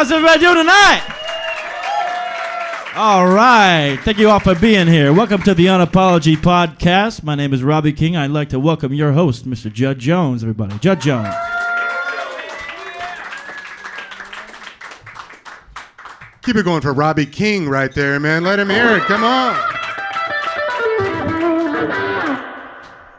How's everybody doing tonight? All right. Thank you all for being here. Welcome to the UnApology podcast. My name is Robbie King. I'd like to welcome your host, Mr. Judd Jones, everybody. Judd Jones. Keep it going for Robbie King right there, man. Let him hear it. Come on.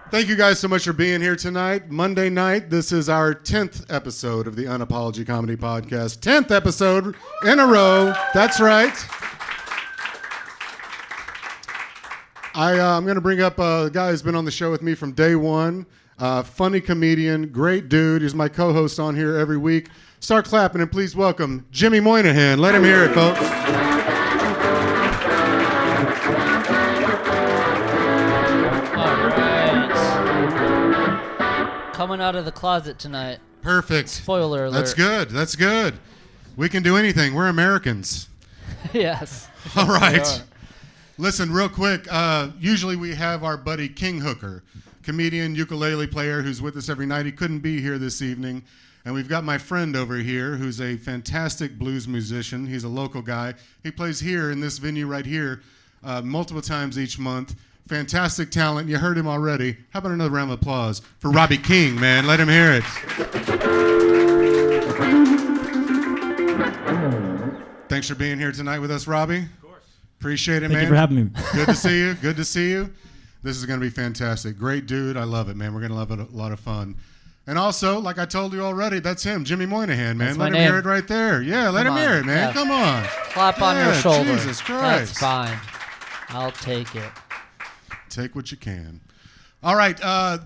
Thank you guys so much for being here tonight. Monday night, this is our 10th episode of the UnApology Comedy Podcast. 10th episode in a row. That's right. I'm going to bring up a guy who's been on the show with me from day one. Funny comedian, great dude. He's my co-host on here every week. Start clapping and please welcome Jimmy Moynihan. Let him hear it, folks. All right. Coming out of the closet tonight. Perfect. Spoiler alert. That's good. That's good. We can do anything. We're Americans. Yes. All right. Listen, real quick, usually we have our buddy King Hooker, comedian, ukulele player who's with us every night. He couldn't be here this evening. And we've got my friend over here who's a fantastic blues musician. He's a local guy. He plays here in this venue right here multiple times each month. Fantastic talent. You heard him already. How about another round of applause for Robbie King, man? Let him hear it. Thanks for being here tonight with us, Robbie. Appreciate it, man. Thank you for having me. Good to see you. Good to see you. This is going to be fantastic. Great dude. I love it, man. We're going to have a lot of fun. And also, like I told you already, that's him, Jimmy Moynihan, man. Let him hear it right there. Yeah, let him hear it, man. Yeah. Come on. Clap on your shoulder. Jesus Christ. That's fine. I'll take it. Take what you can. All right.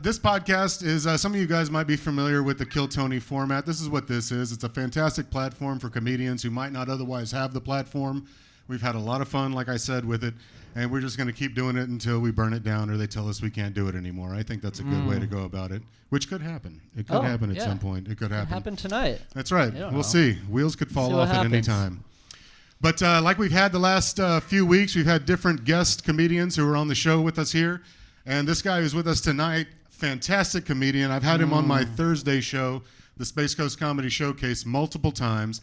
This podcast is, some of you guys might be familiar with the Kill Tony format. This is what this is. It's a fantastic platform for comedians who might not otherwise have the platform. We've had a lot of fun, like I said, with it, and we're just going to keep doing it until we burn it down or they tell us we can't do it anymore. I think that's a good way to go about it, which could happen. It could happen at some point. It could happen. It happened tonight. That's right. We'll see. Wheels could fall off at any time. But like we've had the last few weeks, we've had different guest comedians who are on the show with us here. And this guy who's with us tonight, fantastic comedian. I've had him on my Thursday show, the Space Coast Comedy Showcase, multiple times.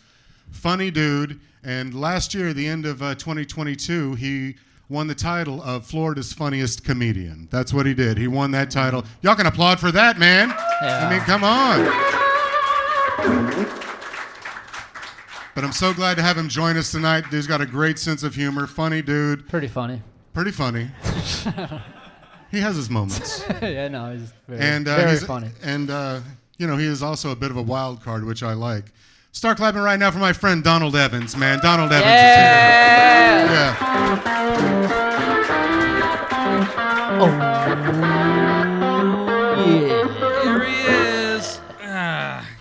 Funny dude. And last year, the end of 2022, he won the title of Florida's Funniest Comedian. That's what he did. He won that title. Y'all can applaud for that, man. Yeah. I mean, come on. But I'm so glad to have him join us tonight. Dude's got a great sense of humor. Funny dude. Pretty funny. Pretty funny. He has his moments. Yeah, no, he's very funny. And, you know, he is also a bit of a wild card, which I like. Start clapping right now for my friend Donald Evans, man. Donald Evans is here. Yeah. Oh. Yeah. Here he is.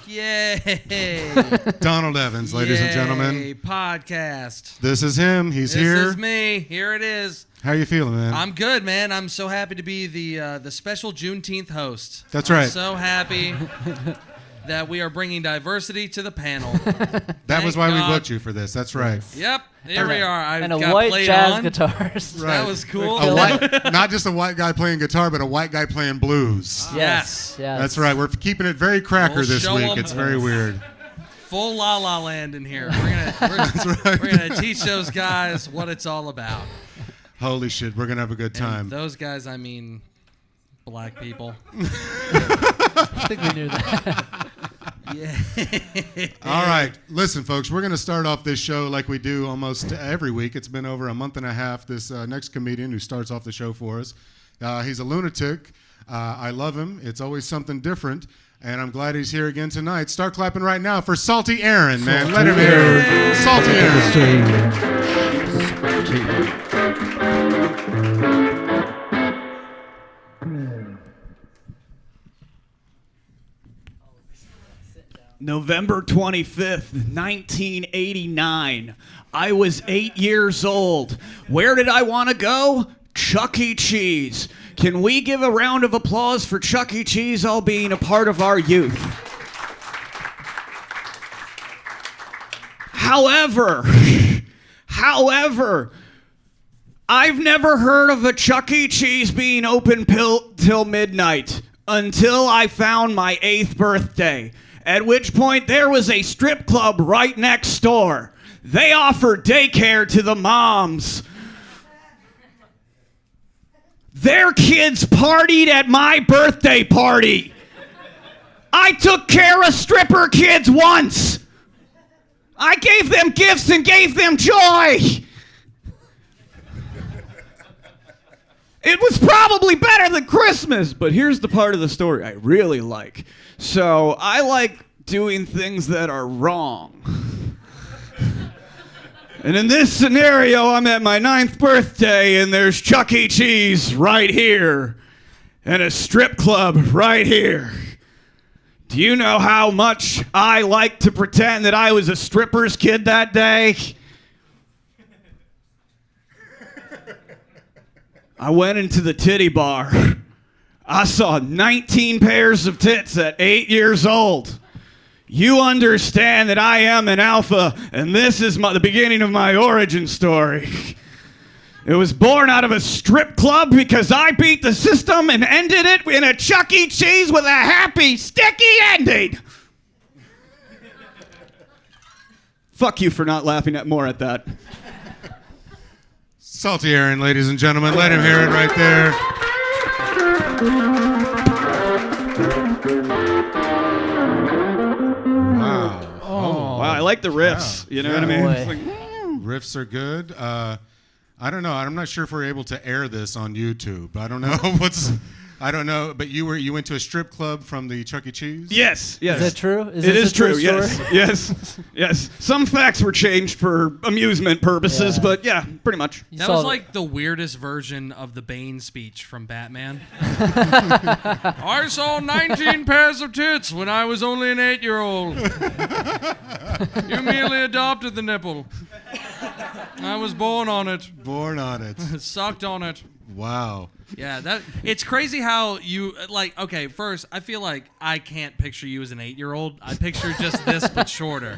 Yay. Donald Evans, ladies and gentlemen. Podcast. This is him. He's here. This is me. Here it is. How you feeling, man? I'm good, man. I'm so happy to be the special Juneteenth host. That's right. I'm so happy that we are bringing diversity to the panel. That was why we booked you for this. That's right. Yep. Here we are. I and a got white played jazz on. guitars. Right. That was cool. Not just a white guy playing guitar, but a white guy playing blues. Yes. That's right. We're keeping it very cracker We'll this show week. 'em. It's very weird. Full La La Land in here. We're gonna teach those guys what it's all about. Holy shit, we're going to have a good time. And those guys, I mean, black people. I think we knew that. Yeah. All right. Listen, folks, we're going to start off this show like we do almost every week. It's been over a month and a half. This next comedian who starts off the show for us, he's a lunatic. I love him. It's always something different. And I'm glad he's here again tonight. Start clapping right now for Salty Aaron, man. Let him hear it. Salty Aaron. November 25th, 1989. I was 8 years old. Where did I want to go? Chuck E. Cheese. Can we give a round of applause for Chuck E. Cheese all being a part of our youth? However, I've never heard of a Chuck E. Cheese being open till midnight until I found my 8th birthday. At which point there was a strip club right next door. They offered daycare to the moms. Their kids partied at my birthday party. I took care of stripper kids once. I gave them gifts and gave them joy. It was probably better than Christmas, but here's the part of the story I really like. So I like doing things that are wrong. And in this scenario, I'm at my 9th birthday, and there's Chuck E. Cheese right here, and a strip club right here. Do you know how much I like to pretend that I was a stripper's kid that day? I went into the titty bar. I saw 19 pairs of tits at 8 years old. You understand that I am an alpha, and this is the beginning of my origin story. It was born out of a strip club because I beat the system and ended it in a Chuck E. Cheese with a happy, sticky ending. Fuck you for not laughing at more at that. Salty Aaron, ladies and gentlemen. Let him hear it right there. Wow. Oh, wow, I like the riffs. Yeah. You know what I mean? Boy. It's like, Riffs are good. I don't know. I'm not sure if we're able to air this on YouTube. I don't know I don't know. But you went to a strip club from the Chuck E. Cheese? yes. Is that true? It is true. Yes. Story? Yes. Some facts were changed for amusement purposes, Yeah. but yeah, pretty much. You That saw was the- like the weirdest version of the Bane speech from Batman. I saw 19 pairs of tits when I was only an 8-year-old. You merely adopted the nipple. I was born on it. Born on it. Sucked on it. Wow. Yeah, it's crazy how you, like, okay, first, I feel like I can't picture you as an 8-year-old. I picture just this, but shorter.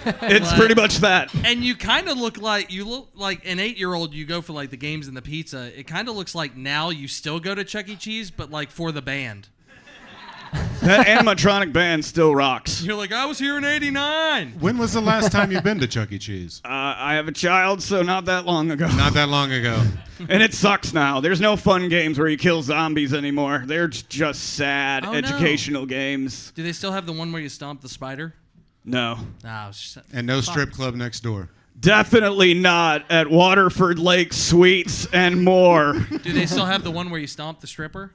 It's Like- pretty much that. And you kind of look like an 8-year-old. You go for like the games and the pizza. It kind of looks like now you still go to Chuck E. Cheese, but like for the band. That animatronic band still rocks. You're like, I was here in '89. When was the last time you've been to Chuck E. Cheese? I have a child, so not that long ago. Not that long ago. And it sucks now. There's no fun games where you kill zombies anymore. They're just sad Oh, no. educational games. Do they still have the one where you stomp the spider? No. No. And no strip club next door. Definitely not at Waterford Lake Suites and more. Do they still have the one where you stomp the stripper?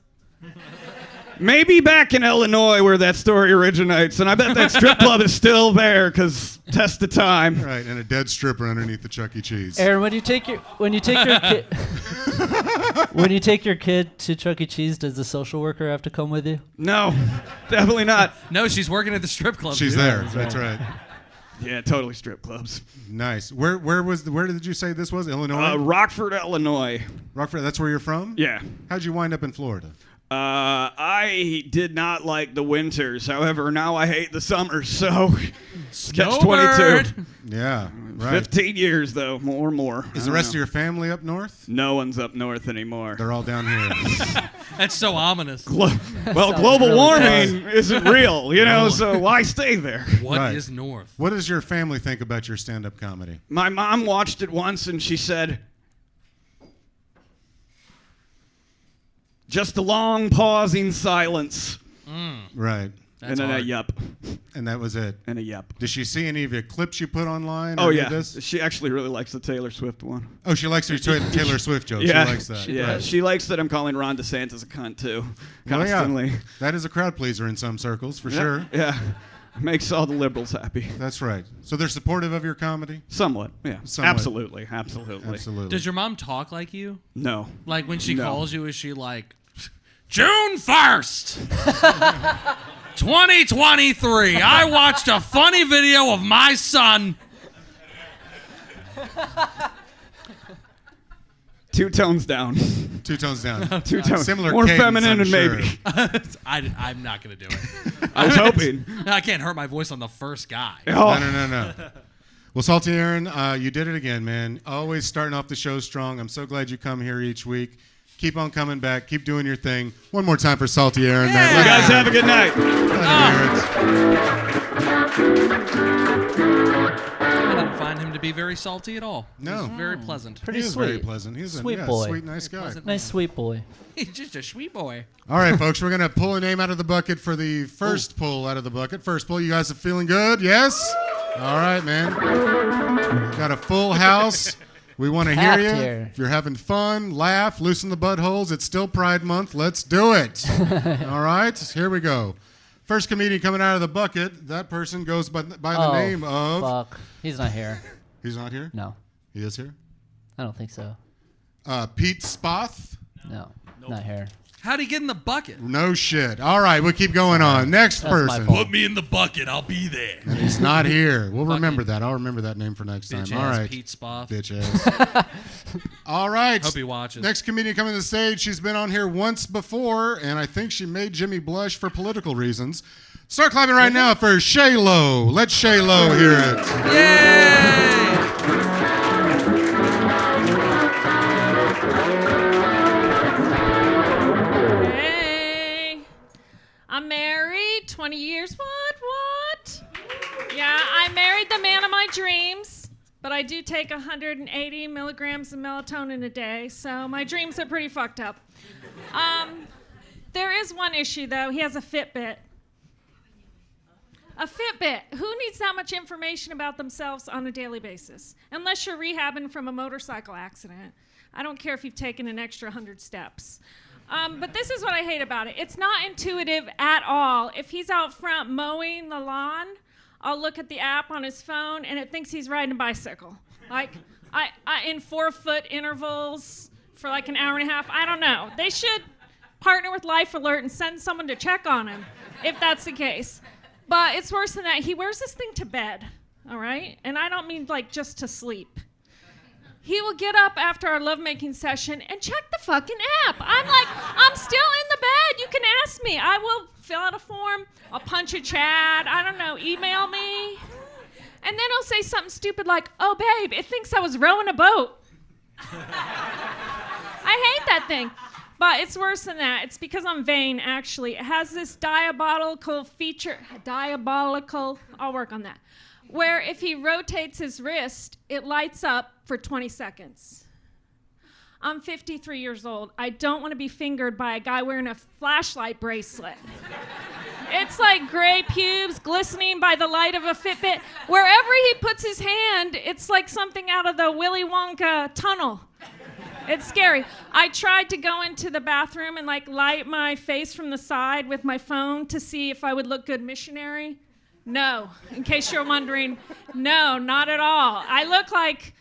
Maybe back in Illinois where that story originates, and I bet that strip club is still there because test of time. Right, and a dead stripper underneath the Chuck E. Cheese. Aaron, when you take your kid to Chuck E. Cheese, does the social worker have to come with you? No, definitely not. No, she's working at the strip club. She's dude. there. That's right. Yeah, totally strip clubs. Nice. Where did you say this was? Illinois? Rockford, Illinois. Rockford, that's where you're from? Yeah. How'd you wind up in Florida? I did not like the winters. However, now I hate the summers, so catch Snowbird. 22. Yeah, right. 15 years, though, more. Is the rest of your family up north? No one's up north anymore. They're all down here. That's so ominous. Well, sounds global really warming isn't real, so why stay there? What is Right. north? What does your family think about your stand-up comedy? My mom watched it once, and she said, just a long pausing silence. Right. That's and then hard. a yup. And that was it. And a yup. Did she see any of your clips you put online? or Oh, any of yeah. this? She actually really likes the Taylor Swift one. Oh, she likes your Taylor Swift jokes. Yeah. She likes that. Yeah. Right. She likes that I'm calling Ron DeSantis a cunt, too. Well, Constantly. yeah. That is a crowd pleaser in some circles, for sure. Yeah. Makes all the liberals happy. That's right. So they're supportive of your comedy? Somewhat. Yeah. Somewhat. Absolutely. Absolutely. Does your mom talk like you? No. Like when she No. calls you, is she like, June 1st, 2023, I watched a funny video of my son. Two tones down. Two tones down. Two tones. Similar More cadence, feminine I'm and sure. maybe. I'm not going to do it. I was hoping. I can't hurt my voice on the first guy. Oh. No. Well, Salty Aaron, you did it again, man. Always starting off the show strong. I'm so glad you come here each week. Keep on coming back. Keep doing your thing. One more time for Salty Aaron. You guys have a good night. I didn't find him to be very salty at all. No. He's very pleasant. Pretty He is sweet. very pleasant. He's a Sweet boy. sweet, nice guy. Nice sweet boy. He's just a sweet boy. All right, folks, we're going to pull a name out of the bucket for the first pull out of the bucket. First pull, you guys are feeling good? Yes? All right, man. Got a full house. We want to hear Packed you. here. If you're having fun, laugh, loosen the buttholes. It's still Pride Month. Let's do it. All right, here we go. First comedian coming out of the bucket. That person goes by the name of... Fuck. He's not here. He's not here? No. He is here? I don't think so. Pete Spoth? No. Not here. How'd he get in the bucket? No shit. All right, we'll keep going on. Next That's my person. fault. Put me in the bucket. I'll be there. And he's not here. We'll remember that. I'll remember that name for next time. Bitch All ass right. Pete Spoff. Bitch ass. All right. Hope he watches. Next comedian coming to the stage. She's been on here once before, and I think she made Jimmy blush for political reasons. Start clapping right now for Shay Lowe. Let Shay Lowe hear it. Yay! Hey, I'm married, 20 years. What? Yeah, I married the man of my dreams, but I do take 180 milligrams of melatonin a day, so my dreams are pretty fucked up. There is one issue, though. He has a Fitbit. A Fitbit. Who needs that much information about themselves on a daily basis? Unless you're rehabbing from a motorcycle accident. I don't care if you've taken an extra 100 steps. But this is what I hate about it. It's not intuitive at all. If he's out front mowing the lawn, I'll look at the app on his phone and it thinks he's riding a bicycle. Like, I in 4-foot intervals for like an hour and a half. I don't know. They should partner with Life Alert and send someone to check on him, if that's the case. But it's worse than that. He wears this thing to bed, all right? And I don't mean like just to sleep. He will get up after our lovemaking session and check the fucking app. I'm like, I'm still in the bed. You can ask me. I will fill out a form. I'll punch a chat. I don't know, email me. And then he'll say something stupid like, oh, babe, it thinks I was rowing a boat. I hate that thing. But it's worse than that. It's because I'm vain, actually. It has this diabolical feature. I'll work on that. Where if he rotates his wrist, it lights up for 20 seconds. I'm 53 years old. I don't want to be fingered by a guy wearing a flashlight bracelet. It's like gray pubes glistening by the light of a Fitbit. Wherever he puts his hand, it's like something out of the Willy Wonka tunnel. It's scary. I tried to go into the bathroom and like light my face from the side with my phone to see if I would look good missionary. No, in case you're wondering, no, not at all. I look like,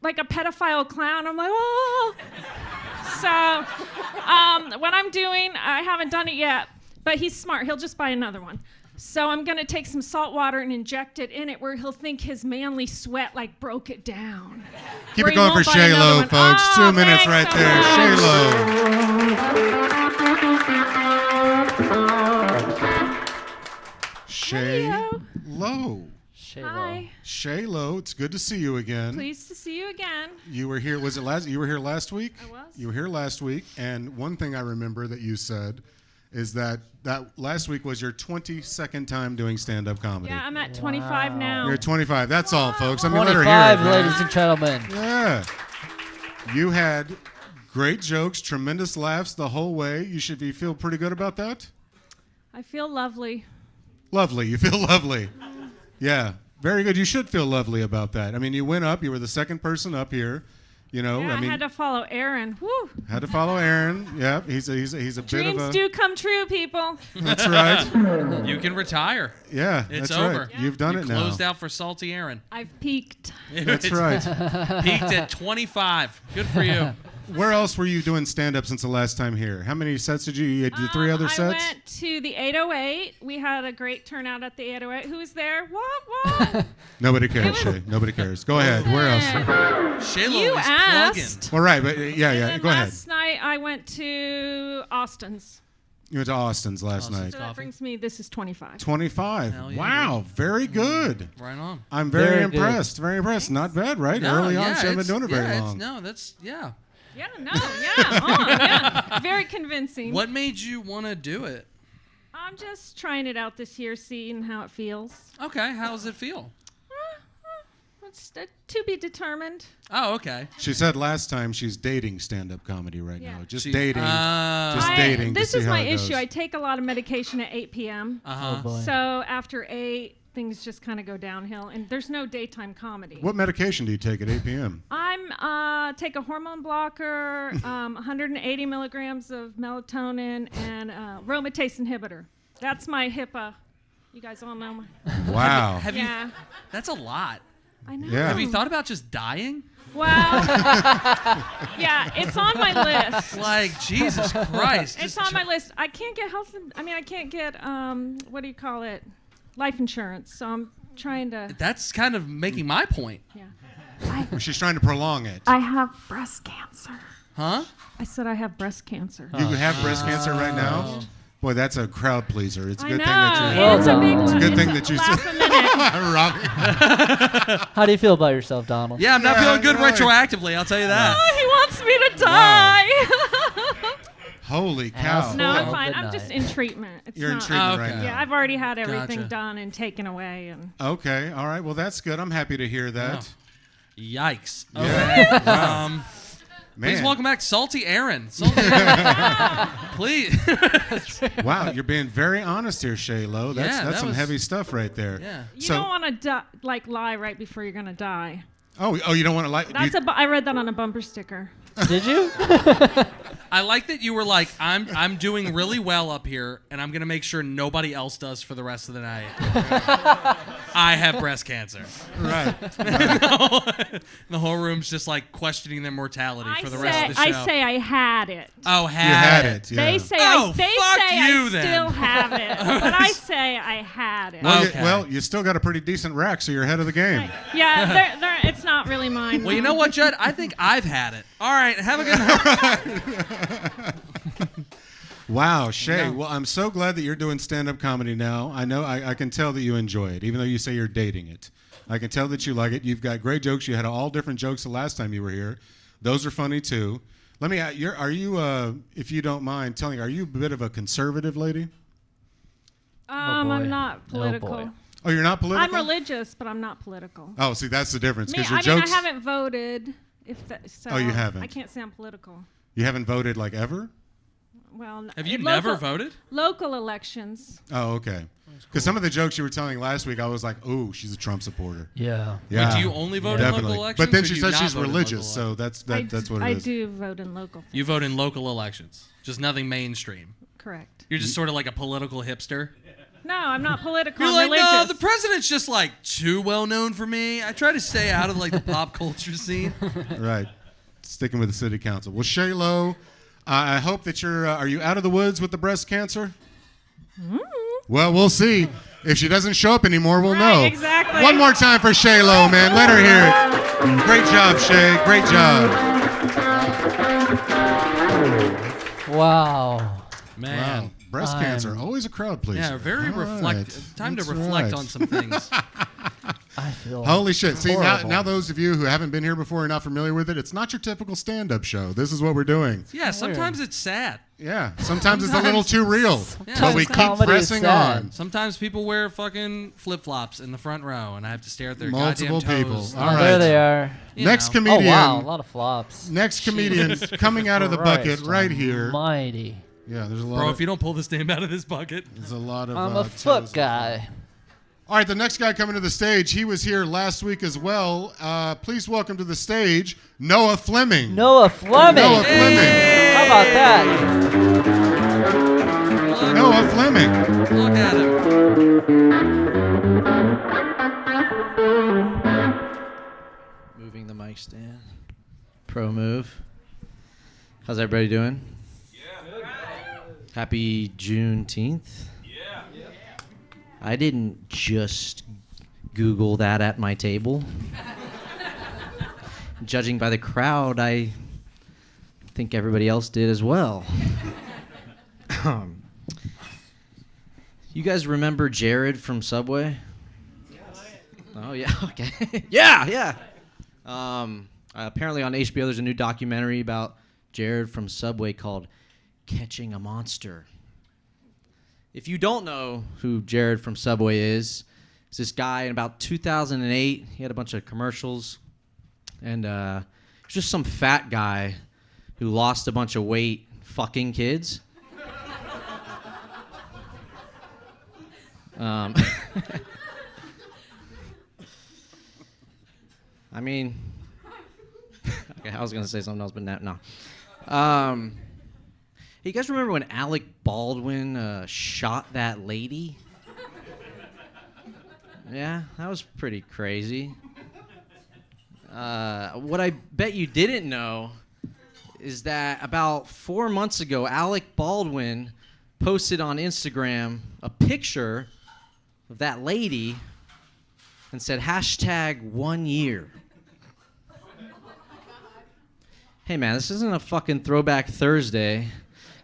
like a pedophile clown. I'm like, oh. So what I'm doing, I haven't done it yet, but he's smart. He'll just buy another one. So I'm going to take some salt water and inject it in it where he'll think his manly sweat like broke it down. Keep it going for Shay Lowe, folks. Oh, 2 minutes right so there. Shay Lowe. Shay Lowe. Hi. Shay Lowe, it's good to see you again. Pleased to see you again. You were here, you were here last week? I was. You were here last week, and one thing I remember that you said is that last week was your 22nd time doing stand-up comedy. Yeah, I'm at 25 now. You're 25. That's all, folks. I mean, let her 25, hear it, man. ladies and gentlemen. Yeah. You had great jokes, tremendous laughs the whole way. You feel pretty good about that? I feel lovely. Lovely. You feel lovely. Yeah. Very good. You should feel lovely about that. I mean, you went up. You were the second person up here. You know, Yeah, I mean, had to follow Aaron. Woo. had to follow Aaron. Yeah, he's a bit of a. Dreams do come true, people. That's right. You can retire. Yeah, It's that's over. right. You've done You it now. closed out for Salty Aaron. I've peaked. That's right. Peaked at 25. Good for you. Where else were you doing stand-up since the last time here? How many sets did you do? 3 other sets? I went to the 808. We had a great turnout at the 808. Who was there? What? Nobody cares, Shay. Nobody cares. Go ahead. Where else? Shayla You was asked. Well, right, but yeah. And Go ahead. last night I went to Austin's. You went to Austin's last Austin's. night. So that brings me, this is 25. 25. Hell yeah, Wow, very good. plugging. Right on. I'm very Very impressed. Very impressed. Not bad, right? No, Early on, yeah, she hasn't been doing it very yeah, long. No, that's, yeah. Yeah, no, yeah. Very convincing. What made you want to do it? I'm just trying it out this year, seeing how it feels. Okay, how does it feel? It's to be determined. Oh, okay. She said last time she's dating stand-up comedy right Yeah. now. Just She- dating. Just dating. This to see is how my it goes. issue. I take a lot of medication at 8 p.m. Oh boy. So after 8, things just kind of go downhill, and there's no daytime comedy. What medication do you take at 8 p.m.? I'm take a hormone blocker, 180 milligrams of melatonin, and aromatase inhibitor. That's my HIPAA. You guys all know my. Wow. Have you? Yeah, That's a lot. I know. Yeah. Have you thought about just dying? Well, yeah, it's on my list. Like, Jesus Christ. It's just on my list. I can't get I can't get what do you call it? Life insurance. So I'm trying to. That's kind of making my point. Yeah. She's trying to prolong it. I have breast cancer. Huh? I said I have breast cancer. You have breast cancer right now? Boy, that's a crowd pleaser. It's a I good know. thing that Well It's a big done. one. Good thing It's that you laugh said- a minute. Robbie. How do you feel about yourself, Donald? Yeah, I'm not Yeah, feeling good really. retroactively, I'll tell you that. Oh, he wants me to die. Holy cow. No, I'm Well, fine. good I'm just night. in treatment. It's You're in not, treatment Okay. right now. Yeah, I've already had everything Gotcha. done and taken away, and Okay, all right. Well, that's good. I'm happy to hear that. Yikes. Yeah. Okay. Man. Please welcome back Salty Aaron. Salty Please. Wow, you're being very honest here, Shaylo. That's Yeah, that some was- heavy stuff right there. Yeah. you don't want to lie right before you're gonna die. Oh, you don't want to like. That's I read that on a bumper sticker. Did you? I like that you were like, I'm doing really well up here, and I'm gonna make sure nobody else does for the rest of the night. I have breast cancer. Right. The whole room's just like questioning their mortality for the say, rest of the show. I say I had it. Oh, You had it. Yeah. They say Oh, they fuck say you I then. still have it, but I say I had it. Well, Okay. you still got a pretty decent rack, so you're ahead of the game. Yeah, it's not really mine. Well, you know what, Judd? I think I've had it. All right, have a good night. Wow, Shay. No. Well, I'm so glad that you're doing stand-up comedy now. I know I can tell that you enjoy it, even though you say you're dating it. I can tell that you like it. You've got great jokes. You had all different jokes the last time you were here. Those are funny too. Let me. Are you, if you don't mind telling, are you a bit of a conservative lady? boy. I'm not political. boy. Oh, you're not political. I'm religious, but I'm not political. Oh, see, that's the difference. Me, Because your I mean, jokes. I haven't voted. So Oh, you haven't? I can't say I'm political. You haven't voted like ever. Well, Have you local- never voted? Local elections. Oh, okay. Because some of the jokes you were telling last week, I was like, "Ooh, she's a Trump supporter." Yeah. Yeah. Wait, do you only vote in Definitely. local elections? But then or she do you said not she's vote in religious, local so elections? that's what it I is. do vote in local. You vote in local elections, just nothing mainstream. Correct. You're just sort of like a political hipster. No, I'm not political. You're I'm like, religious. no, the president's just like too well known for me. I try to stay out of like the pop culture scene. Right. Sticking with the city council. Well, Shaylo, I hope that you're. Are you out of the woods with the breast cancer? Well, we'll see. If she doesn't show up anymore, we'll Right, know. exactly. One more time for Shaylo, man. Let her hear it. Great job, Shay. Great job. Wow. Man. Wow. Breast cancer, always a crowd pleaser. Yeah, very All reflect. Time That's to reflect right. on some things. I feel Holy shit. See, horrible. now those of you who haven't been here before and not familiar with it, it's not your typical stand-up show. This is what we're doing. Yeah, sometimes it's sad. Yeah, sometimes it's a little too real, Yeah, but we keep comedy is pressing sad. on. Sometimes people wear fucking flip-flops in the front row, and I have to stare at their Multiple goddamn people. toes. All Oh, right. there they are. You Next know. Oh comedian. wow, a lot of flops. Next comedian coming out of the bucket Christ right here. Almighty. Yeah, there's a lot. Bro, of, if you don't pull this name out of this bucket. there's a lot of. I'm a toes foot in guy. All right, the next guy coming to the stage, he was here last week as well. Please welcome to the stage, Noah Fleming. Noah Fleming. Noah Fleming. How about that? Noah Fleming. Look at him. Moving the mic stand. Pro move. How's everybody doing? Yeah. Happy Juneteenth. Yeah. I didn't just Google that at my table. Judging by the crowd, I think everybody else did as well. You guys remember Jared from Subway? Oh yeah, okay. yeah. Apparently on HBO there's a new documentary about Jared from Subway called Catching a Monster. If you don't know who Jared from Subway is, it's this guy in about 2008. He had a bunch of commercials, and he's just some fat guy who lost a bunch of weight fucking kids. I mean, okay, I was gonna say something else, but no. You guys remember when Alec Baldwin shot that lady? Yeah, that was pretty crazy. What I bet you didn't know is that about 4 months ago, Alec Baldwin posted on Instagram a picture of that lady and said #1 year. Hey man, this isn't a fucking throwback Thursday.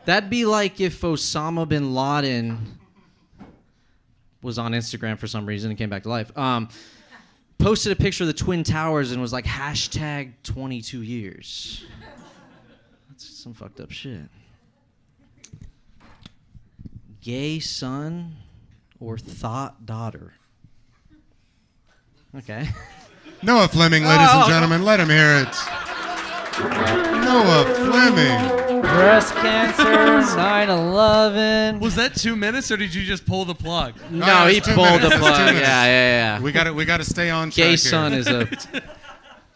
That'd be like if Osama bin Laden was on Instagram for some reason and came back to life. Posted a picture of the Twin Towers and was like #22 years. That's some fucked up shit. Gay son or thought daughter? Okay. Noah Fleming, ladies and gentlemen, let him hear it. Noah Fleming. Breast cancer, 9/11. Was that 2 minutes, or did you just pull the plug? No, he pulled the plug. Yeah. We got to stay on track Gay here. son is a...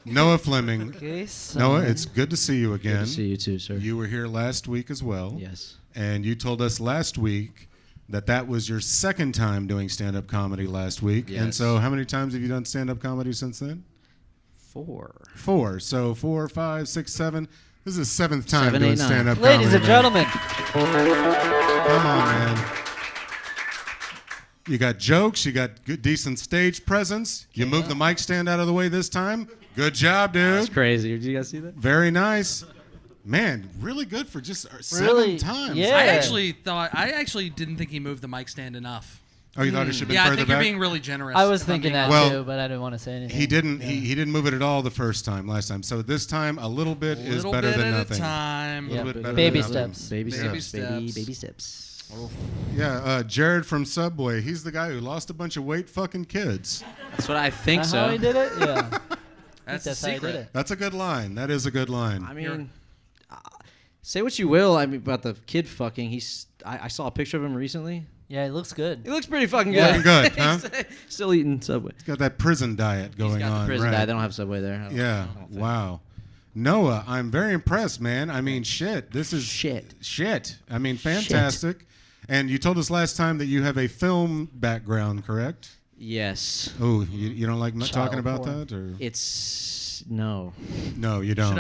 Noah Fleming. Gay son. Noah, it's good to see you again. Good to see you too, sir. You were here last week as well. Yes. And you told us last week that was your second time doing stand-up comedy last week. Yes. And so how many times have you done stand-up comedy since then? 4. So 4, 5, 6, 7. This is the 7th time 7, doing 8, 9. stand-up comedy. Ladies and man. gentlemen. Come on, man. You got jokes. You got good, decent stage presence. You moved the mic stand out of the way this time. Good job, dude. That's crazy. Did you guys see that? Very nice. Man, really good for just Really? 7 times. Yeah. I actually didn't think he moved the mic stand enough. Oh, you thought it should have been Yeah, I further think back? you're being really generous. I was if I'm thinking being that Well, too, but I didn't want to say anything. He didn't. He didn't move it at all the first time. Last time. So this time, a little bit is Little better bit than at nothing. a time. Yeah, little bit better baby than nothing. steps. Baby Baby steps. Baby steps. steps. Yeah, Jared from Subway. He's the guy who lost a bunch of weight fucking kids. That's what I think Is that how so. he did it? Yeah. That's That's the how he did secret. it. That's a good line. That is a good line. I mean, say what you will. I mean, about the kid fucking. I saw a picture of him recently. Yeah, he looks good. He looks pretty fucking Yeah. good. Good, huh? Still eating Subway. He's got that prison diet going He's got on. the prison right. diet. They don't have Subway there. I Yeah. don't think. Wow. Noah, I'm very impressed, man. I mean, shit. This is Shit. I mean, fantastic. And you told us last time that you have a film background, correct? Yes. Oh, you don't like talking about porn. that, or No. no, you don't.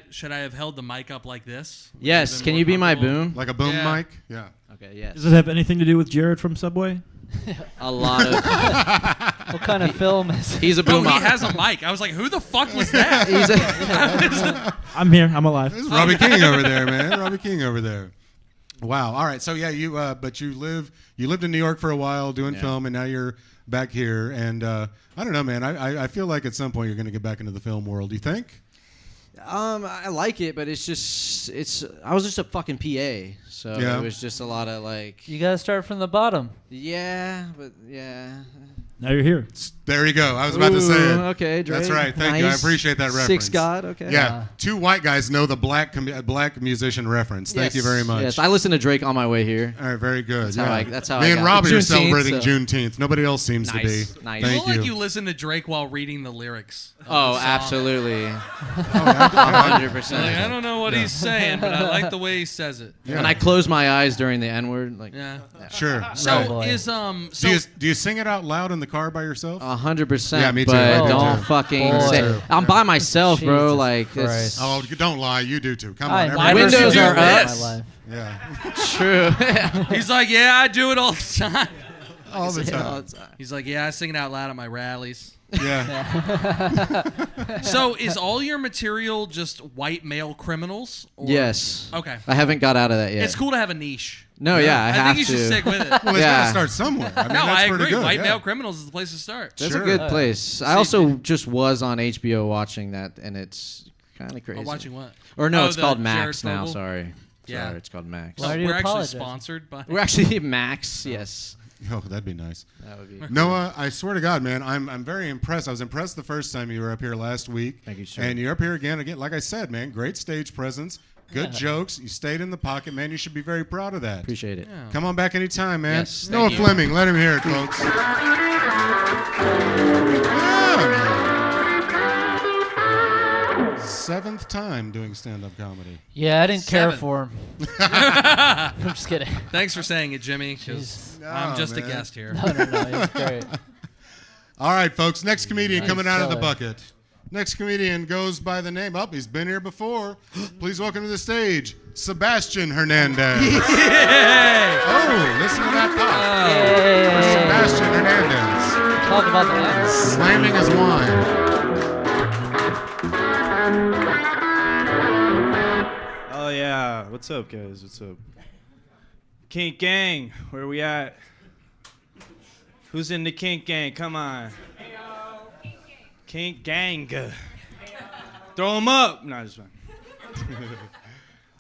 Should I have held the mic up like this? Yes. Even Can more you be my comfortable? boom? Like a boom Yeah. mic? Yeah. Okay. Yes. Does it have anything to do with Jared from Subway? A lot of. What kind of film is it? He's a No, boom. he has a mic. I was like, who the fuck was that? He's a, I'm here. I'm alive. This is Robbie King over there, man. Robbie King over there. Wow. All right. So yeah, but you lived in New York for a while doing film, and now you're back here. And I don't know, man. I feel like at some point you're going to get back into the film world. Do you think? I like it, but I was just a fucking PA, so Yeah. it was just a lot of like. You gotta start from the bottom. Yeah, but yeah. Now you're here. There you go. I was about to say it. Okay, Dre. That's right. Thank you. I Nice. appreciate that reference. Six God. Okay. Yeah, 2 white guys know the black musician reference. Thank you very much. Yes, I listened to Drake on my way here. All right, very good. That's how Me I and got Robbie are Juneteenth, celebrating so- Juneteenth. Nobody else seems to be. Nice, nice. You Thank look you. like you listen to Drake while reading the lyrics. of Oh, the song. absolutely. Like, 100%. I don't know what he's saying, but I like the way he says it. Yeah. When I close my eyes during the N word, like Yeah. Sure. So right. is Do you sing it out loud in the car by yourself? 100%. Yeah, me too. But I do don't too. fucking Boy. say. I'm by myself, bro. Jesus Like Christ. it's Oh, don't lie. You do too. Come I on. never Windows do are that in up. my life. Yeah. true. He's like, yeah, I do it all the time. All the time. He's like, yeah, I sing it out loud at my rallies. Yeah. So is all your material just white male criminals? Or? Yes. Okay. I haven't got out of that yet. It's cool to have a niche. No, yeah, I I have think you to. should stick with it. Well, it's got Yeah. to start somewhere. I mean, No, that's I pretty agree. good. White yeah. male criminals is the place to start. That's Sure. a good place. I also just was on HBO watching that, and it's Kind of crazy. Watching what? Or no, Oh, it's the called Jared Max now. Fogle? Sorry. Yeah. Sorry, it's called Max. Why are you We're actually apologizing? sponsored by. We're actually Max. Yes. Oh, that'd be nice. That would be. Noah, I swear to God, man, I'm very impressed. I was impressed the first time you were up here last week. Thank you, sir. And you're up here again. Like I said, man, great stage presence, good jokes. You stayed in the pocket, man. You should be very proud of that. Appreciate it. Come on back anytime, man. Yes, Noah thank you. Fleming, let him hear it, folks. Yeah, man. 7th time doing stand-up comedy. Yeah, I didn't care 7. for him. I'm just kidding. Thanks for saying it, Jimmy. 'Cause Jeez. I'm just a man. guest here. No, he's great. All right, folks. Next comedian Nice coming out of the fella. bucket. Next comedian goes by the name. He's been here before. Please welcome to the stage, Sebastian Hernandez. Oh, listen to that pop. For Sebastian Hernandez. Talk about the ass. Slamming his wine. Oh yeah, what's up, guys? What's up? Kink Gang, where we at? Who's in the Kink Gang? Come on. Kink Gang. Throw them up. No, just fine.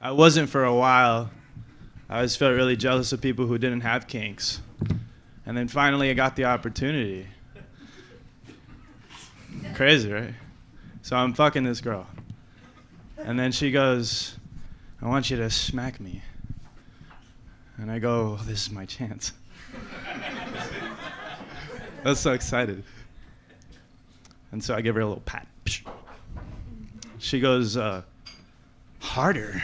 I wasn't for a while. I always felt really jealous of people who didn't have kinks. And then finally I got the opportunity. Crazy, right? So I'm fucking this girl. And then she goes, I want you to smack me. And I go, oh, this is my chance. I was so excited. And so I give her a little pat. She goes, harder.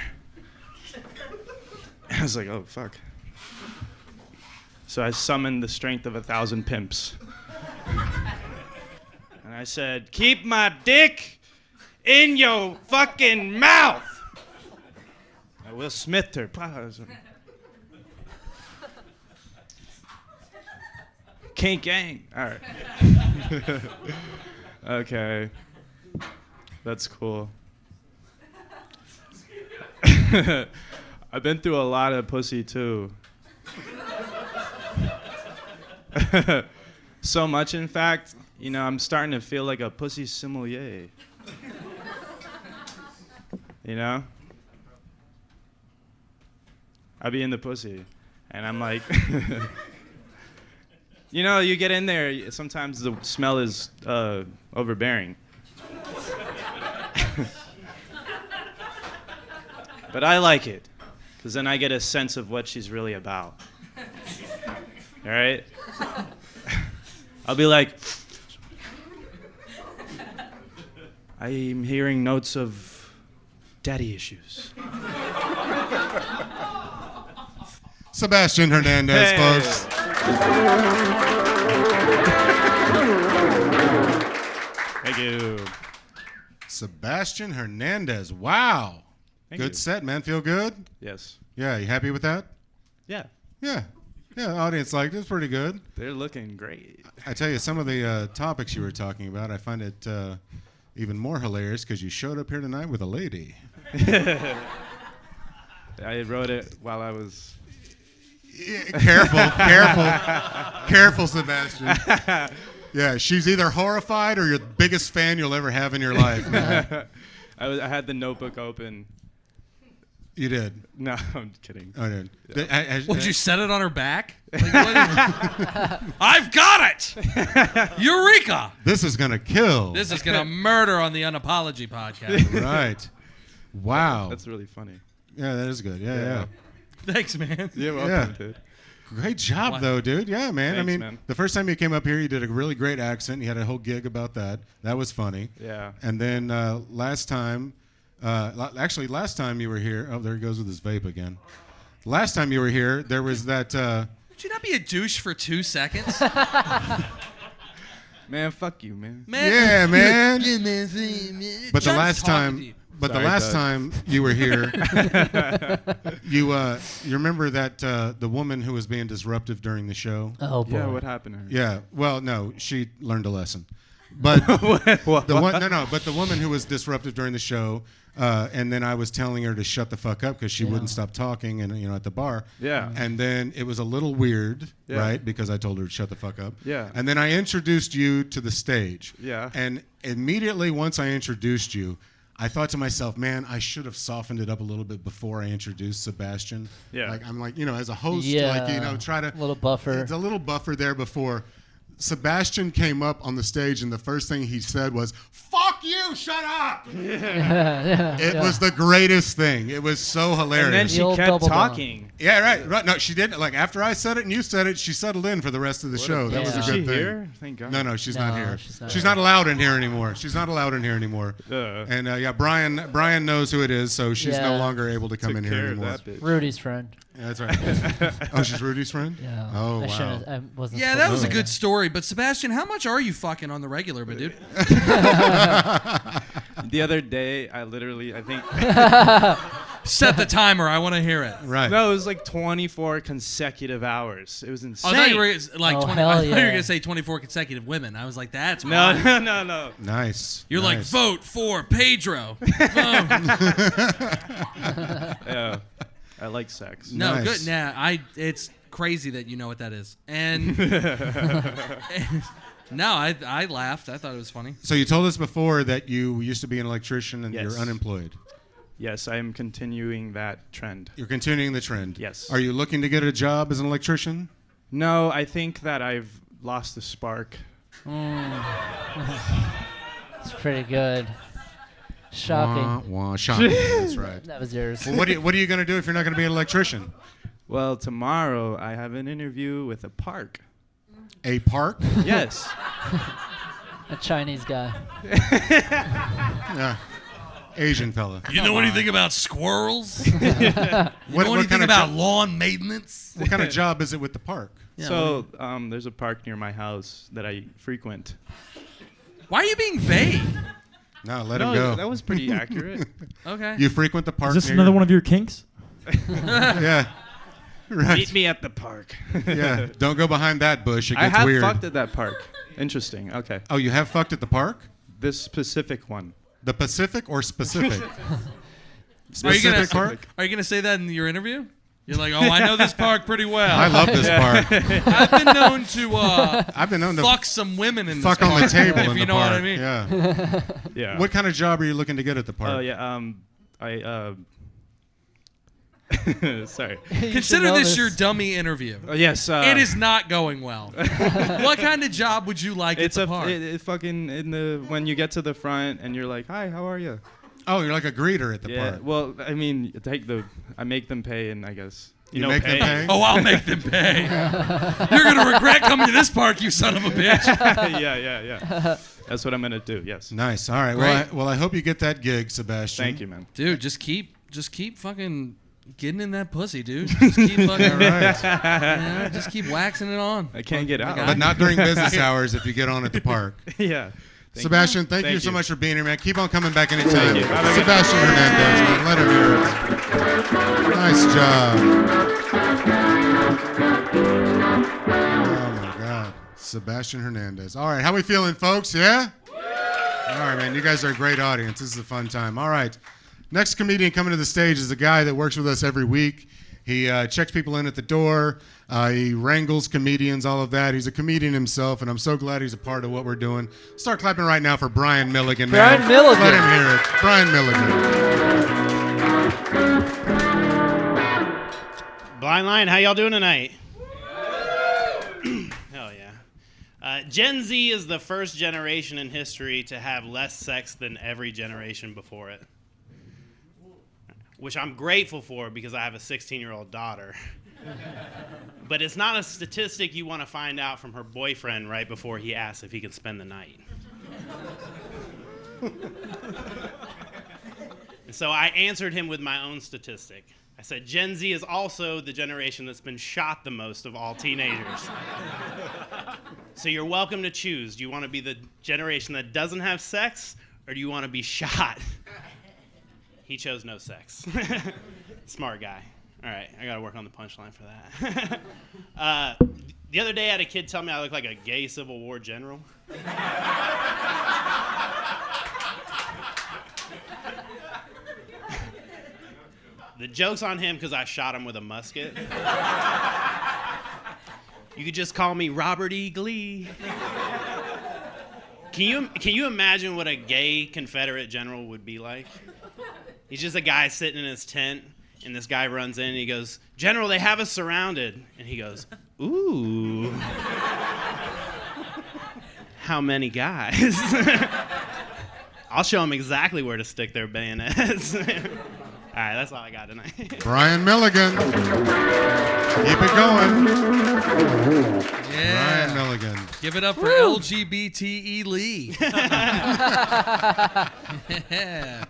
I was like, oh, fuck. So I summoned the strength of 1,000 pimps. And I said, keep my dick in your fucking mouth. I Will Smith her. Kink Gang. All right. Okay. That's cool. I've been through a lot of pussy too. So much, in fact, you know, I'm starting to feel like a pussy sommelier. You know? I be in the pussy, and I'm like, you know, you get in there, sometimes the smell is overbearing. But I like it, because then I get a sense of what she's really about. All right? I'll be like, I'm hearing notes of daddy issues. Sebastian Hernandez, Hey. folks. Thank you. Sebastian Hernandez. Wow. Thank Good you. set, man. Feel good? Yes. Yeah, you happy with that? Yeah. Yeah. Yeah, the audience liked it. It's pretty good. They're looking great. I tell you, some of the topics you were talking about, I find it even more hilarious because you showed up here tonight with a lady. I wrote it while I was... Yeah, careful, Sebastian. Yeah, she's either horrified or your biggest fan you'll ever have in your life, man. I had the notebook open. You did. No, I'm kidding. Oh, dude. Would you set it on her back? Like, I've got it! Eureka! This is gonna kill. This is going to murder on the UnApology podcast. Right. Wow. That's really funny. Yeah, that is good. Yeah. Thanks, man. You're welcome, Yeah. dude. Great job, What? though, dude. Yeah, man. I Thanks, mean, man. the first time you came up here, you did a really great accent. You had a whole gig about that. That was funny. Yeah. And then last time you were here. Oh, there he goes with his vape again. Last time you were here, there was that. Would you not be a douche for 2 seconds? Man, fuck you, man. Yeah, man. But the Just last talking to you. time. But Sorry, the last Doug. time you were here, you remember that the woman who was being disruptive during the show? Oh boy. Yeah, what happened to her? Yeah. Well, no, she learned a lesson. But What? but the woman who was disruptive during the show, and then I was telling her to shut the fuck up because she wouldn't stop talking, and at the bar. Yeah. And then it was a little weird, Yeah. right? Because I told her to shut the fuck up. Yeah. And then I introduced you to the stage. Yeah. And immediately once I introduced you, I thought to myself, man, I should have softened it up a little bit before I introduced Sebastian. Yeah. Like, I'm like, as a host, Yeah. try to... A little buffer. It's a little buffer there before. Sebastian came up on the stage, and the first thing he said was, "Fuck you, shut up!" It was the greatest thing. It was so hilarious. And then she old kept double down. talking. Yeah, right. No, she didn't. Like, after I said it and you said it, she settled in for the rest of the show. That was a Yeah. good Is she thing. here? Thank God. No, she's not No, here. she's Not allowed in here anymore. She's not allowed in here anymore. And Brian knows who it is, so she's no Yeah. longer able to come Took in here care of anymore. that bitch. Rudy's friend. Yeah, that's right. Oh, she's Rudy's friend? Yeah. Oh, wow. I wasn't Yeah, supposed that to was a say good story. But Sebastian, how much are you fucking on the regular, but dude? The other day, I think. Set the timer. I want to hear it. Right. No, it was like 24 consecutive hours. It was I insane. thought you were like Oh, 20, hell I thought you were yeah. gonna say 24 consecutive women. I was like, that's No, wild. no. Nice. You're like, Nice. vote for Pedro. Vote. Yeah. I like sex. No, Nice. good. Nah, it's crazy that you know what that is. And no, I laughed. I thought it was funny. So you told us before that you used to be an electrician and Yes. you're unemployed. Yes, I am continuing that trend. You're continuing the trend. Yes. Are you looking to get a job as an electrician? No, I think that I've lost the spark. It's pretty good. Shocking. Wah, shocking. That's right. That was yours. Well, what are you going to do if you're not going to be an electrician? Well, tomorrow I have an interview with a park. A park? Yes. A Chinese guy. Yeah. Asian fella. You know anything about squirrels? What know anything kind of about lawn maintenance? What kind of job is it with the park? Yeah, So there's a park near my house that I frequent. why are you being vague? No, let him go. That was pretty accurate. Okay. You frequent the park. Is this near another your- one of your kinks? Yeah. Right. Meet me at the park. Yeah. Don't go behind that bush. It I gets have weird. fucked at that park. Interesting. Okay. Oh, you have fucked at the park? This specific one. The Pacific or specific? Are you Specific park? Are you gonna say that in your interview? You're like, oh, I know this park pretty well. I love this park. I've been known to I've been known to fuck some women in fuck this on park, the table if in you the know park. what I mean. Yeah. Yeah. What kind of job are you looking to get at the park? Oh yeah. Sorry. Consider know this this. your dummy interview. Yes. It is not going well. What kind of job would you like It's at the park? it fucking in the when you get to the front and you're like, hi, how are you? Oh, you're like a greeter at the Yeah. park. Well, I mean, I make them pay, and I guess You make them pay? Oh, I'll make them pay. You're gonna regret coming to this park, you son of a bitch. yeah. That's what I'm gonna do. Yes. Nice. All right. Great. Well, I hope you get that gig, Sebastian. Thank you, man. Dude, just keep fucking getting in that pussy, dude. Just keep fucking All right. yeah, just keep waxing it on. I can't get out. But not during business hours if you get on at the park. Yeah. Sebastian, thank you so much for being here, man. Keep on coming back anytime. you. Sebastian Hernandez, man. Let him hear it. Nice job. Oh, my God. Sebastian Hernandez. All right, how we feeling, folks? Yeah? All right, man. You guys are a great audience. This is a fun time. All right. Next comedian coming to the stage is a guy that works with us every week. He checks people in at the door. He wrangles comedians, all of that. He's a comedian himself, and I'm so glad he's a part of what we're doing. Start clapping right now for Brian Milligan, man. Brian Milligan. Let him hear it. Brian Milligan. Blind Lion, how y'all doing tonight? Hell yeah. Gen Z is the first generation in history to have less sex than every generation before it. Which I'm grateful for because I have a 16-year-old daughter. But it's not a statistic you want to find out from her boyfriend right before he asks if he can spend the night. And so I answered him with my own statistic. I said, Gen Z is also the generation that's been shot the most of all teenagers. So you're welcome to choose. Do you want to be the generation that doesn't have sex, or do you want to be shot? He chose no sex. Smart guy. All right, I got to work on the punchline for that. The other day I had a kid tell me I look like a gay Civil War general. The joke's on him because I shot him with a musket. You could just call me Robert E. Glee. Can you imagine what a gay Confederate general would be like? He's just a guy sitting in his tent, and this guy runs in and he goes, "General, they have us surrounded." And he goes, "Ooh. How many guys?" I'll show them exactly where to stick their bayonets. All right, that's all I got tonight. Brian Milligan. Keep it going. Yeah. Brian Milligan. Give it up for LGBTE Lee. Yeah.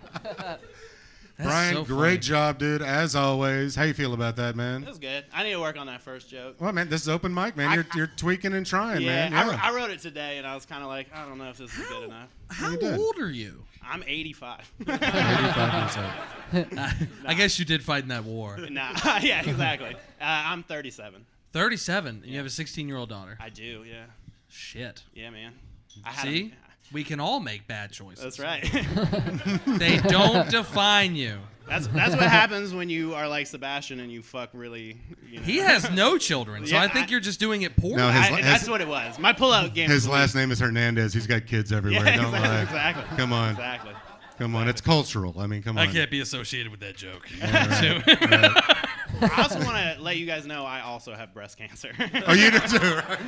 That's Brian, so great funny. job, dude, as always. How you feel about that, man? It was good. I need to work on that first joke. Well, man, this is open mic, man. You're tweaking and trying, Yeah, man. I wrote it today, and I was kind of like, I don't know if this is good enough. How You did. old are you? I'm 85. 85%. I guess you did fight in that war. Nah, yeah, exactly. I'm 37. 37, and you have a 16-year-old daughter. I do, yeah. Shit. Yeah, man. I had See? We can all make bad choices. That's right. They don't define you. That's what happens when you are like Sebastian and you fuck really. You know. He has no children, so Yeah, I think you're just doing it poorly. No, That's what it was. My pullout game. His was last weak. name is Hernandez. He's got kids everywhere. Yeah, Don't lie. exactly. Come on. Exactly. Come on. It's cultural. I mean, come on. I can't be associated with that joke. I also want to let you guys know I also have breast cancer. Oh, you do too, right?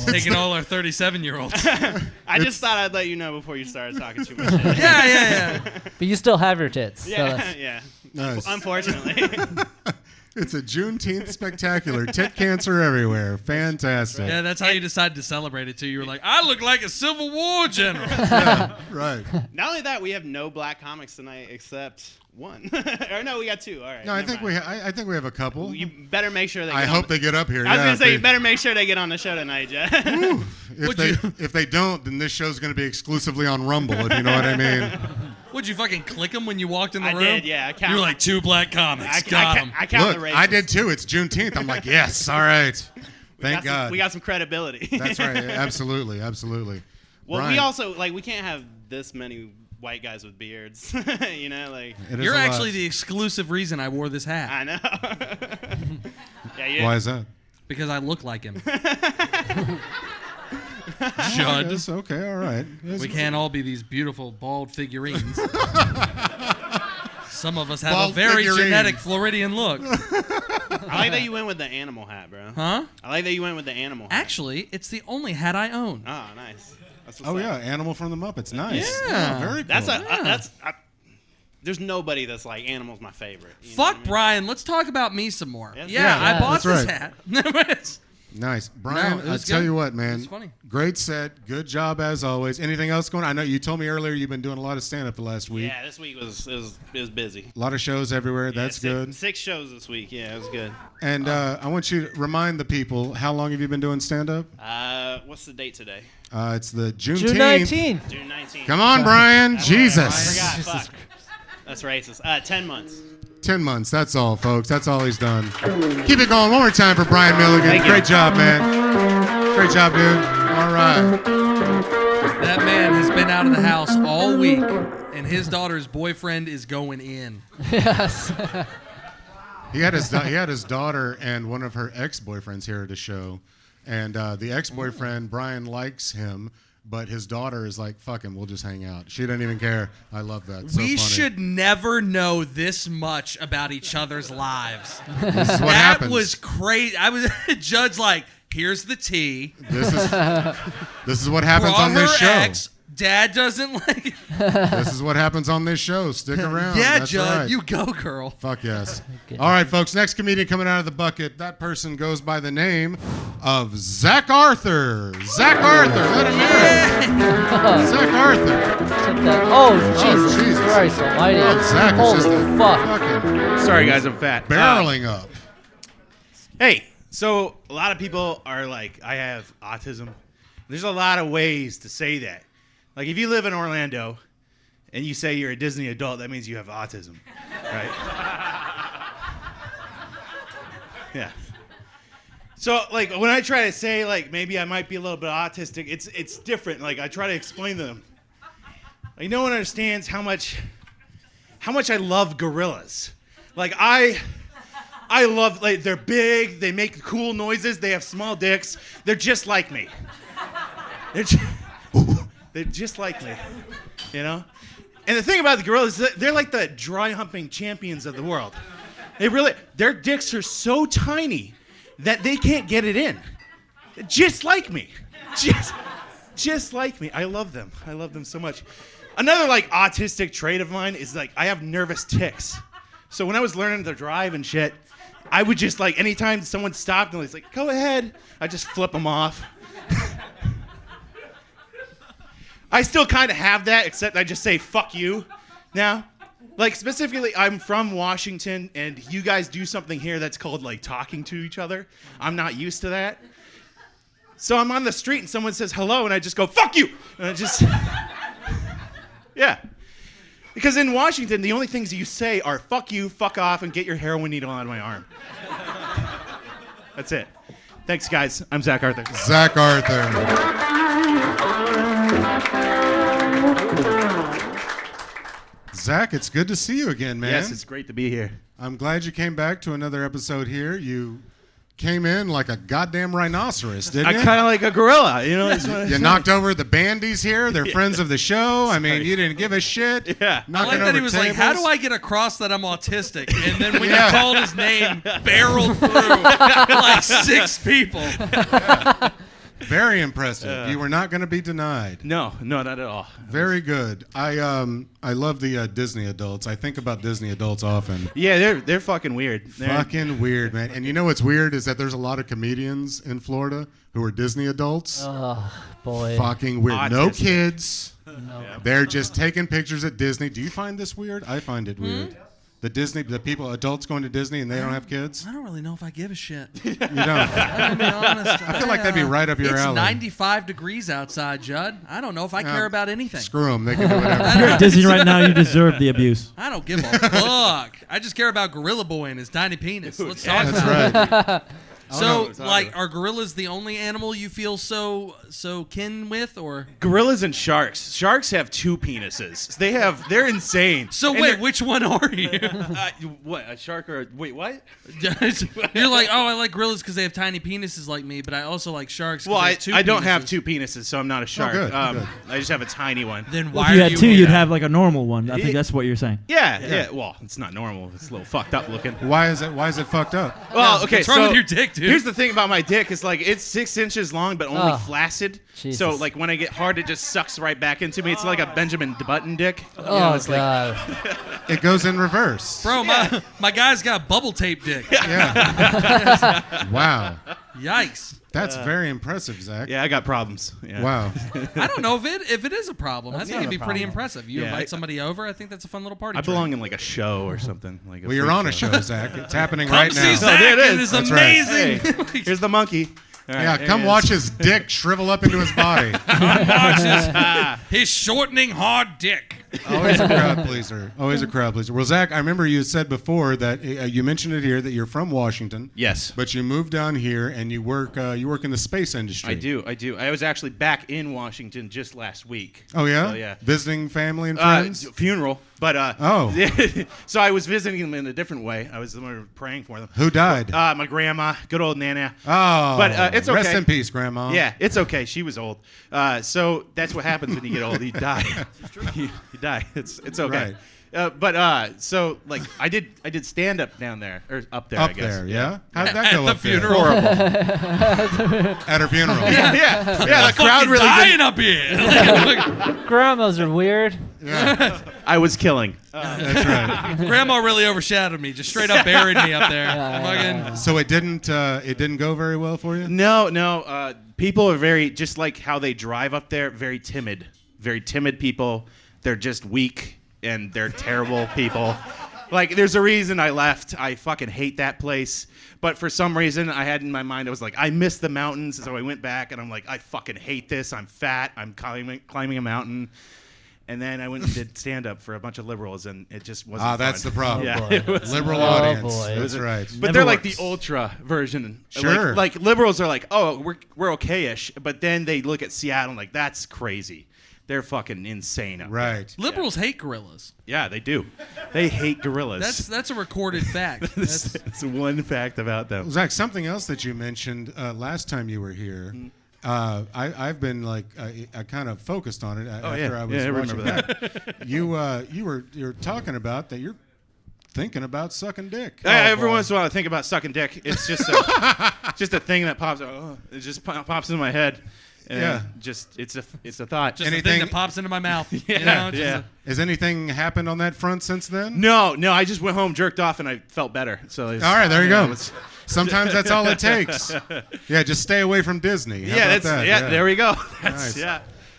Taking all our 37-year-olds. I just thought I'd let you know before you started talking too much shit. Yeah. But you still have your tits. Yeah, yeah. Nice. Unfortunately. It's a Juneteenth spectacular. Tit cancer everywhere. Fantastic. Yeah, that's how you decided to celebrate it, too. You were like, I look like a Civil War general. Yeah, right. Not only that, we have no black comics tonight except one. Or no, we got two. All right. No, I never think mind. I think we have a couple. You better make sure they. I Get hope on they get up here. I was yeah, gonna say you if better make sure they get on the show tonight, Jeff. if they don't, then this show's going to be exclusively on Rumble. If you know what I mean. Would you fucking click them when you walked in the I room? did, yeah. I count- You were like, 2 black comics. I Got them. count Look, the races. I did too. It's Juneteenth. I'm like, yes, all right. Thank got God. we got some credibility. That's right. Absolutely, absolutely. Well, Brian, we also we can't have this many white guys with beards. You know, like it is You're a lot. actually the exclusive reason I wore this hat. I know. Yeah. Why is that? Because I look like him. Judd. Judd. Okay, all right. We can't all be these beautiful bald figurines. Some of us have Bald a very figurine. genetic Floridian look. I like that you went with the animal hat, bro. Huh? I like that you went with the animal hat. Actually, it's the only hat I own. Oh, nice. That's what's Oh up. yeah, Animal from the Muppets. Nice. Yeah. Very cool. There's nobody that's like animal's my favorite. You know Fuck what I mean? Brian. Let's talk about me some more. Yes. Yeah, I Yeah, bought that's this right. hat. Nice. Brian, it I was tell good. you what, It man. was funny. Great set. Good job as always. Anything else going on? I know you told me earlier you've been doing a lot of stand-up the last week. Yeah, this week was busy. A lot of shows everywhere. That's good. 6 shows this week. Yeah, it was good. And I want you to remind the people, how long have you been doing stand-up? What's the date today? It's the Juneteenth. June 19th. June 19th. Come on, Brian. I Jesus. forgot. Fuck. That's racist. 10 months. 10 months. That's all, folks. That's all he's done. Keep it going. One more time for Brian Milligan. Thank you. Great job, man. Great job, dude. All right. That man has been out of the house all week, and his daughter's boyfriend is going in. Yes. He had his daughter and one of her ex-boyfriends here at the show. And the ex-boyfriend, Brian, likes him. But his daughter is like, fuck him, we'll just hang out. She doesn't even care. I love that. So We funny. should never know this much about each other's lives. This is what That happens. was crazy. I was Judge like, here's the tea. This is what happens Brought on this her show. ex. Dad doesn't like it. This is what happens on this show. Stick around. Yeah, That's Judd, right. you go, girl. Fuck yes. All right, folks. Next comedian coming out of the bucket. That person goes by the name of Zach Arthur. Zach Arthur. Let him in. Zach Arthur. Oh, Jesus, Jesus. Christ almighty. Oh, Zach is Holy just a fuck. fucking Sorry, guys, I'm fat. barreling up. Hey, so a lot of people are like, I have autism. There's a lot of ways to say that. Like, if you live in Orlando and you say you're a Disney adult, that means you have autism, right? Yeah. So, like, when I try to say, like, maybe I might be a little bit autistic, it's different. Like, I try to explain to them. Like, no one understands how much I love gorillas. Like, I love, like, they're big, they make cool noises, they have small dicks, they're just like me. They're just like me, you know? And the thing about the gorillas is that they're like the dry humping champions of the world. Their dicks are so tiny that they can't get it in. Just like me. Just like me. I love them. I love them so much. Another like autistic trait of mine is like I have nervous tics. So when I was learning to drive and shit, I would just like anytime someone stopped and was like, "Go ahead," I just flip them off. I still kind of have that, except I just say "fuck you" now. Like specifically, I'm from Washington, and you guys do something here that's called like talking to each other. I'm not used to that. So I'm on the street and someone says hello, and I just go "fuck you," and I just yeah. Because in Washington, the only things you say are "fuck you," "fuck off," and "get your heroin needle out of my arm." That's it. Thanks, guys. I'm Zach Arthur. Zach Arthur. Zach, it's good to see you again, man. Yes, it's great to be here. I'm glad you came back to another episode here. You came in like a goddamn rhinoceros, didn't you? Kind of like a gorilla, you know? You knocked over the bandies here. They're friends of the show. I mean, you didn't give a shit. Yeah. I like that he was like, how do I get across that I'm autistic? And then when you called his name, barreled through like 6 people. Very impressive. You were not going to be denied. No, not at all. Very good. I love the Disney adults. I think about Disney adults often. Yeah, they're fucking weird. Fucking weird, man. And you know what's weird is that there's a lot of comedians in Florida who are Disney adults. Oh, boy. Fucking weird. Autistic. No kids. No. They're just taking pictures at Disney. Do you find this weird? I find it weird. The adults going to Disney and they don't have kids? I don't really know if I give a shit. You don't? I'm gonna be honest. I feel like that'd be right up your alley. It's 95 degrees outside, Judd. I don't know if I care about anything. Screw them. They can do whatever. You're at Disney right now. You deserve the abuse. I don't give a fuck. I just care about Gorilla Boy and his tiny penis. Let's talk about it. That's right. So, like, are gorillas the only animal you feel so kin with, or? Gorillas and sharks. Sharks have 2 penises. They're insane. So And wait, they're- which one are you? What, a shark or wait, what? You're like, oh, I like gorillas because they have tiny penises like me, but I also like sharks. 'cause Well, they I have 2 don't have penises. 2 penises, so I'm not a shark. good, good. I just have a tiny one. Then Well, why if you are had you 2, here? you'd have like a normal one. I think that's what you're saying. Yeah. Well, it's not normal. It's a little fucked up looking. Why is it fucked up? Well, okay. What's wrong with your dick, dude? Here's the thing about my dick: is like it's 6 inches long, but only Oh, flaccid. Jesus. So like when I get hard, it just sucks right back into me. It's like a Benjamin Button dick. You know, Oh, it's like, God. It goes in reverse. Bro, my guy's got bubble tape dick. Yeah. Wow. Yikes. That's very impressive, Zach. yeah, I got problems. Yeah. Wow. I don't know if it is a problem. I think not it'd a be pretty problem. impressive. You Yeah, invite somebody over, I think that's a fun little party. I belong in like a show or something. Like Well, you're on a show, Zach. It's happening Come right see now. Zach, there it and is. it's That's right. amazing. Hey, here's the monkey. All right, Yeah, there come he watch is. his dick shrivel up into his body. Watch his shortening hard dick. Always a crowd pleaser. Always a crowd pleaser. Well, Zach, I remember you said before that you mentioned it here that you're from Washington. Yes. But you moved down here and you work in the space industry. I do. I was actually back in Washington just last week. Oh yeah. So, yeah. Visiting family and friends. Funeral, but Oh. so I was visiting them in a different way. I was the one praying for them. Who died? My grandma, good old Nana. Oh. but it's okay. Rest in peace, Grandma. Yeah, it's okay. She was old. So that's what happens when you get old. You die. you die. It's okay. Right. So like I did stand up down there or up there. Up I guess. there, yeah. How did that At go the up there? funeral. At her funeral. Yeah. The crowd Fucking really dying didn't. up here. Grandmas are weird. Yeah, I was killing. that's right. Grandma really overshadowed me. Just straight up buried me up there. Fucking- So it didn't go very well for you? No. People are very just like how they drive up there. Very timid. Very timid people. They're just weak and they're terrible people. Like, there's a reason I left. I fucking hate that place. But for some reason, I had in my mind, I was like, I miss the mountains. So I went back and I'm like, I fucking hate this. I'm fat. I'm climbing a mountain. And then I went and did stand-up for a bunch of liberals, and it just wasn't fun. That's the problem. Yeah, boy. it was- Liberal Oh, audience. boy. That's right. But Never they're like works. the ultra version. Sure. Like liberals are like, oh, we're okay-ish. But then they look at Seattle and like, that's crazy. They're fucking insane up there. Right. Liberals hate gorillas. Yeah, they do. They hate gorillas. That's a recorded fact. That's, That's one fact about them. Zach, something else that you mentioned last time you were here I've been like I kind of focused on it after I was I watching remember that. You're talking about that you're thinking about sucking dick. Every once in a while, I think about sucking dick. It's just just a thing that pops. It just pops in my head. And it's a thought. Just a thing that pops into my mouth. Has anything happened on that front since then? No. I just went home, jerked off, and I felt better. So all right, there you go. Sometimes that's all it takes. Yeah, just stay away from Disney. How about that? There we go. Nice.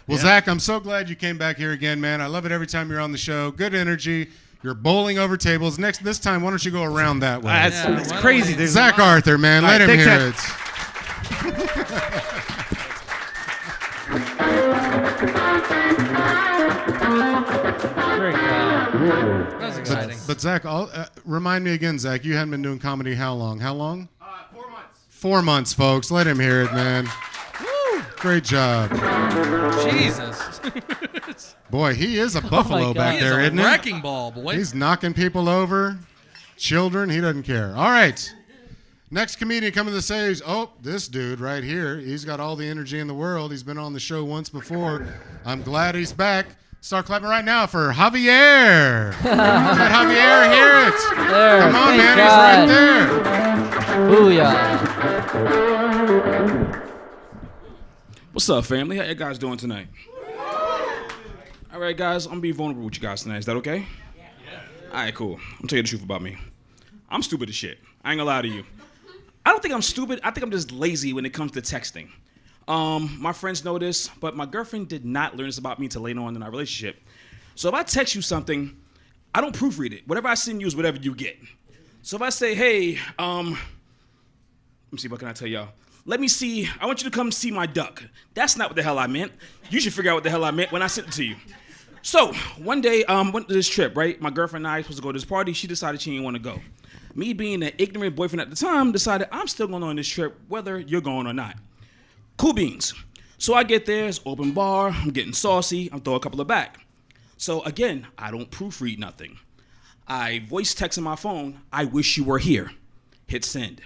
Well, Zach, I'm so glad you came back here again, man. I love it every time you're on the show. Good energy. You're bowling over tables. This time, why don't you go around that way? It's crazy. Zach Arthur, man. Let him hear it. That was exciting. But Zach, remind me again, Zach, you hadn't been doing comedy how long? 4 months. 4 months, folks. Let him hear it, man. Woo! Great job. Jesus. Boy, he is a buffalo back there, isn't he? He's a wrecking ball, boy. He's knocking people over. Children, he doesn't care. All right. Next comedian coming to the stage. Oh, this dude right here. He's got all the energy in the world. He's been on the show once before. I'm glad he's back. Start clapping right now for Javier. Let Javier hear it. There, come on, man. God. He's right there. Booyah. What's up, family? How you guys doing tonight? All right, guys. I'm going to be vulnerable with you guys tonight. Is that okay? Yeah. All right, cool. I'm tell you the truth about me. I'm stupid as shit. I ain't going to lie to you. I don't think I'm stupid. I think I'm just lazy when it comes to texting. My friends know this, but my girlfriend did not learn this about me until later on in our relationship. So if I text you something, I don't proofread it. Whatever I send you is whatever you get. So if I say, hey, let me see, what can I tell y'all? I want you to come see my duck. That's not what the hell I meant. You should figure out what the hell I meant when I sent it to you. So one day, went to this trip, right? My girlfriend and I were supposed to go to this party. She decided she didn't want to go. Me being an ignorant boyfriend at the time, decided I'm still going on this trip, whether you're going or not. Cool beans. So I get there, it's open bar, I'm getting saucy, I'm throwing a couple of back. So again, I don't proofread nothing. I voice text on my phone, I wish you were here. Hit send.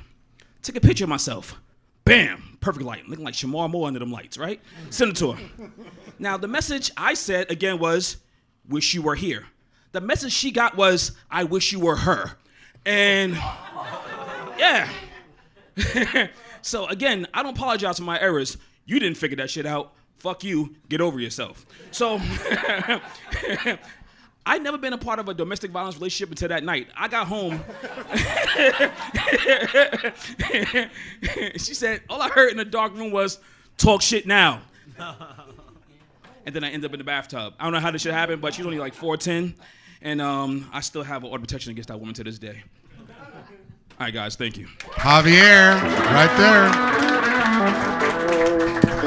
Take a picture of myself. Bam! Perfect light. Looking like Shamar Moore under them lights, right? Send it to her. Now, the message I said, again, was, wish you were here. The message she got was, I wish you were her. And, yeah. So, again, I don't apologize for my errors. You didn't figure that shit out. Fuck you. Get over yourself. So, I'd never been a part of a domestic violence relationship until that night. I got home. She said, all I heard in the dark room was, talk shit now. And then I ended up in the bathtub. I don't know how this shit happened, but she's only like 4'10". And I still have an order of protection against that woman to this day. All right, guys, thank you. Javier, right there.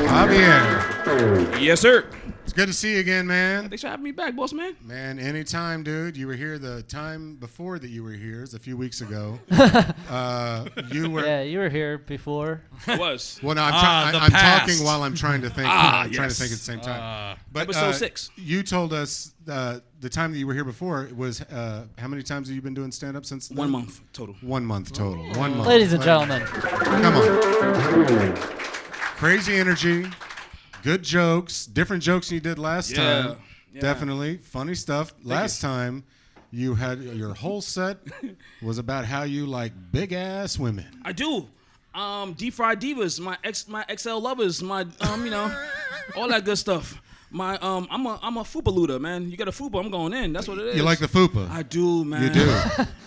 Javier. Yes, sir. It's good to see you again, man. Thanks for having me back, boss man. Man, anytime, dude. You were here the time before that you were here. It was a few weeks ago. You were. Yeah, you were here before. I was. Well, no, I'm talking while I'm trying to think. I'm trying to think at the same time. But episode 6. You told us the time that you were here before was how many times have you been doing stand-up since then? 1 month total. 1 month total. 1 month. Ladies and gentlemen. Come on. Crazy energy. Good jokes, different jokes than you did last time. Yeah. Definitely. Funny stuff. Last time, you had your whole set was about how you like big ass women. I do. Deep fried divas, my XL lovers, my all that good stuff. I'm a fupa-luda, man. You got a fupa, I'm going in. That's what it is. You like the fupa? I do, man. You do?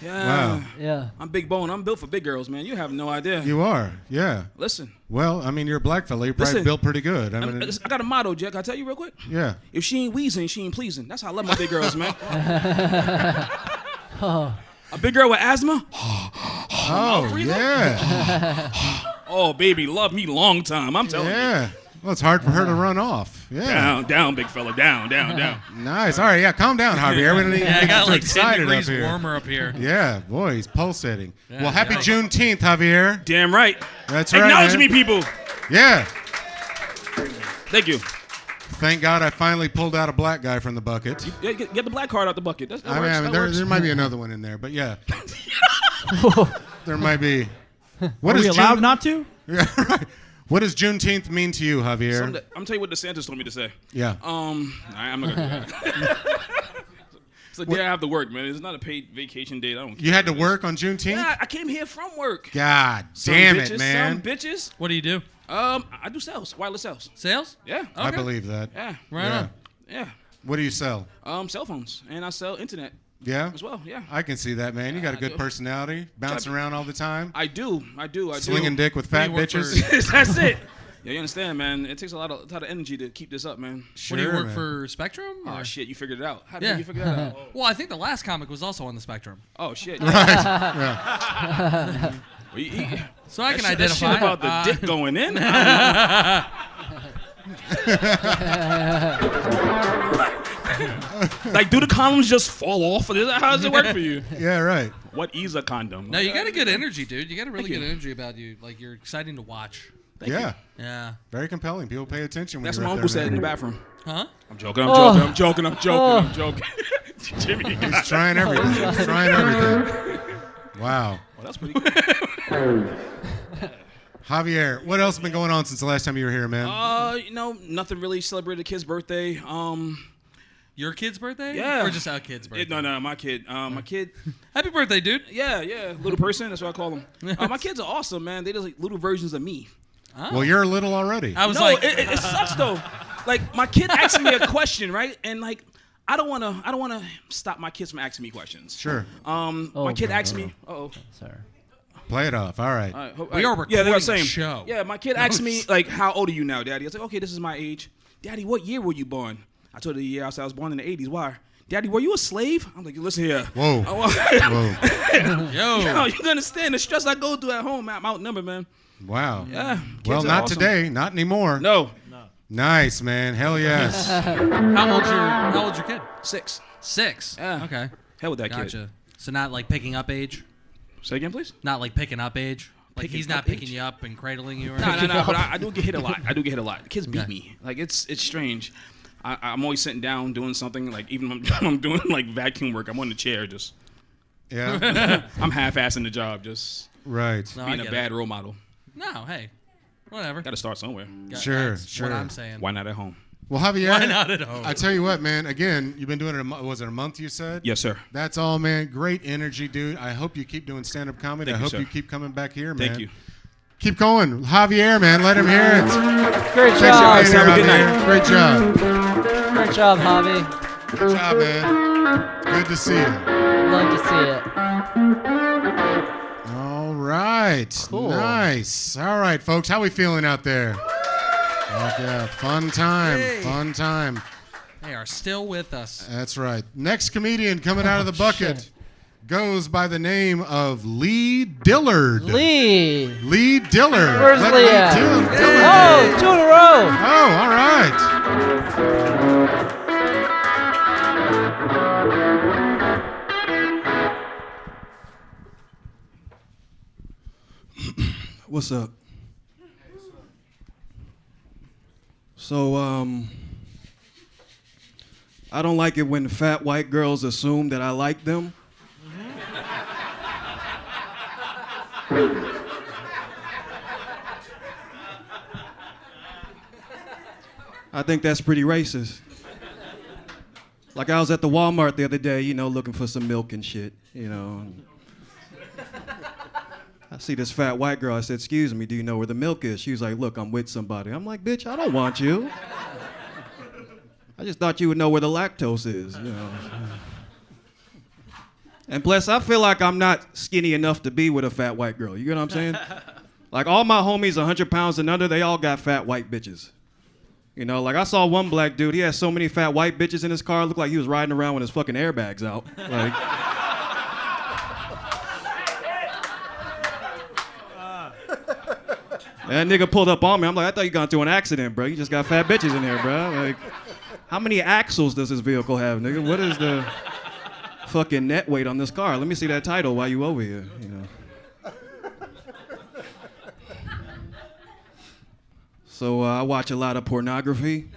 Yeah. Wow. Yeah. I'm big bone. I'm built for big girls, man. You have no idea. You are, yeah. Listen. Well, I mean, you're a black fella. You're probably built pretty good. I got a motto, Jack. Can I tell you real quick? Yeah. If she ain't wheezing, she ain't pleasing. That's how I love my big girls, man. A big girl with asthma? Oh, yeah. Oh, baby, love me long time. I'm telling you. Yeah. Well, it's hard for her to run off. Yeah. Down, big fella. Down. Nice. All right, yeah, calm down, Javier. We don't need to I get got too like 10 excited degrees up here. warmer up here. Yeah, boy, he's pulsating. Well, happy Juneteenth, Javier. Damn right. That's right, Acknowledge man. me, people. Yeah. Thank you. Thank God I finally pulled out a black guy from the bucket. Get the black card out the bucket. There might be another one in there, but yeah. There might be. Are we allowed not to? Yeah, right. What does Juneteenth mean to you, Javier? I'm gonna tell you what DeSantis told me to say. Yeah. I'm not gonna do that. It's a day I have to work, man. It's not a paid vacation day. I don't care. You had to work on Juneteenth? Yeah, I came here from work. God damn it, bitches, man. Some bitches. What do you do? I do sales, wireless sales. Sales? Yeah. Okay. I believe that. Yeah. Right on. Yeah. What do you sell? Cell phones, and I sell internet. Yeah? As well, yeah. I can see that, man. You got a I good do. personality, bouncing around all the time. I do. Slinging dick with fat bitches. That's it. Yeah, you understand, man. It takes a lot of energy to keep this up, man. What do you work for, Spectrum? Oh, or? shit, you figured it out. How did you figure that out? Well, I think the last comic was also on the Spectrum. Oh, shit. Right. Yeah. So I can that identify. Shit about the dick going in? Like, do the condoms just fall off? How does it work for you? Yeah, right. What is a condom? No, you got a good energy, dude. You got a really good energy about you. Like, you're exciting to watch. Yeah. Yeah. Very compelling. People pay attention when That's you're what my up uncle there, said in man. the bathroom. Huh? I'm joking. Jimmy. He's trying everything. Wow. Well, that's pretty cool. Javier, what else has been going on since the last time you were here, man? Nothing really. Celebrated a kid's birthday. Your kid's birthday? Yeah. Or just our kid's birthday? No, my kid. My kid. Happy birthday, dude. Yeah. Little person. That's what I call them. My kids are awesome, man. They just like little versions of me. Oh. Well, you're little already. I was like, it sucks though. Like my kid asked me a question, right? And like, I don't wanna stop my kids from asking me questions. Sure. My kid asked me. Sorry. Play it off. All right. We are recording the show. Yeah, my kid asked me like, "How old are you now, Daddy?" I was like, "Okay, this is my age." Daddy, what year were you born? I told her the year. I said I was born in the '80s. Why? Daddy, were you a slave? I'm like, listen here. Whoa. Whoa. Yo. You understand the stress I go through at home? I'm outnumbered, man. Wow. Yeah. Well, kids are not awesome. today. Not anymore. No. Nice, man. Hell yes. How old's your kid? 6. 6. Yeah. Okay. Hell with that Gotcha. kid. So not like picking up age? Say again, please. Not like picking up age? Like Picking he's not up picking age? you up and cradling you or No, anything? but I do get hit a lot. The kids beat me. Like it's strange. I'm always sitting down doing something. Like even when I'm doing like vacuum work, I'm on the chair just. Yeah. I'm half-assing the job, just Right. No, being I a get bad role model. No, hey. Whatever. Got to start somewhere. Sure, That's sure. what I'm saying. Why not at home? Well, Javier, Why not at home? I tell you what, man. Again, you've been doing it. Was it a month? You said. Yes, sir. That's all, man. Great energy, dude. I hope you keep doing stand-up comedy. Thank I you, hope sir. you keep coming back here, man. Thank you. Keep going, Javier, man. Let him hear it. Great Thanks job. for being here, Have a good Javier. night. Great job. Great job, Javi. Good job, man. Good to see you. Love to see it. All right. Cool. Nice. All right, folks. How we feeling out there? Heck yeah. Fun time. Yay. Fun time. They are still with us. That's right. Next comedian coming out of the bucket shit. goes by the name of Lee Dillard. Lee. Lee Dillard. Where's Let Lee at? Dillard. Oh, 2 in a row. Oh, all right. What's up? So, I don't like it when fat white girls assume that I like them. I think that's pretty racist. Like I was at the Walmart the other day, looking for some milk and shit, I see this fat white girl. I said, "Excuse me, do you know where the milk is?" She was like, "Look, I'm with somebody." I'm like, "Bitch, I don't want you. I just thought you would know where the lactose is, And plus, I feel like I'm not skinny enough to be with a fat white girl. You get what I'm saying? Like all my homies 100 pounds and under, they all got fat white bitches. Like I saw one black dude, he had so many fat white bitches in his car, it looked like he was riding around with his fucking airbags out. Like, that nigga pulled up on me. I'm like, I thought you got into an accident, bro. You just got fat bitches in here, bro. Like, how many axles does this vehicle have, nigga? What is the fucking net weight on this car? Let me see that title while you over here, So I watch a lot of pornography.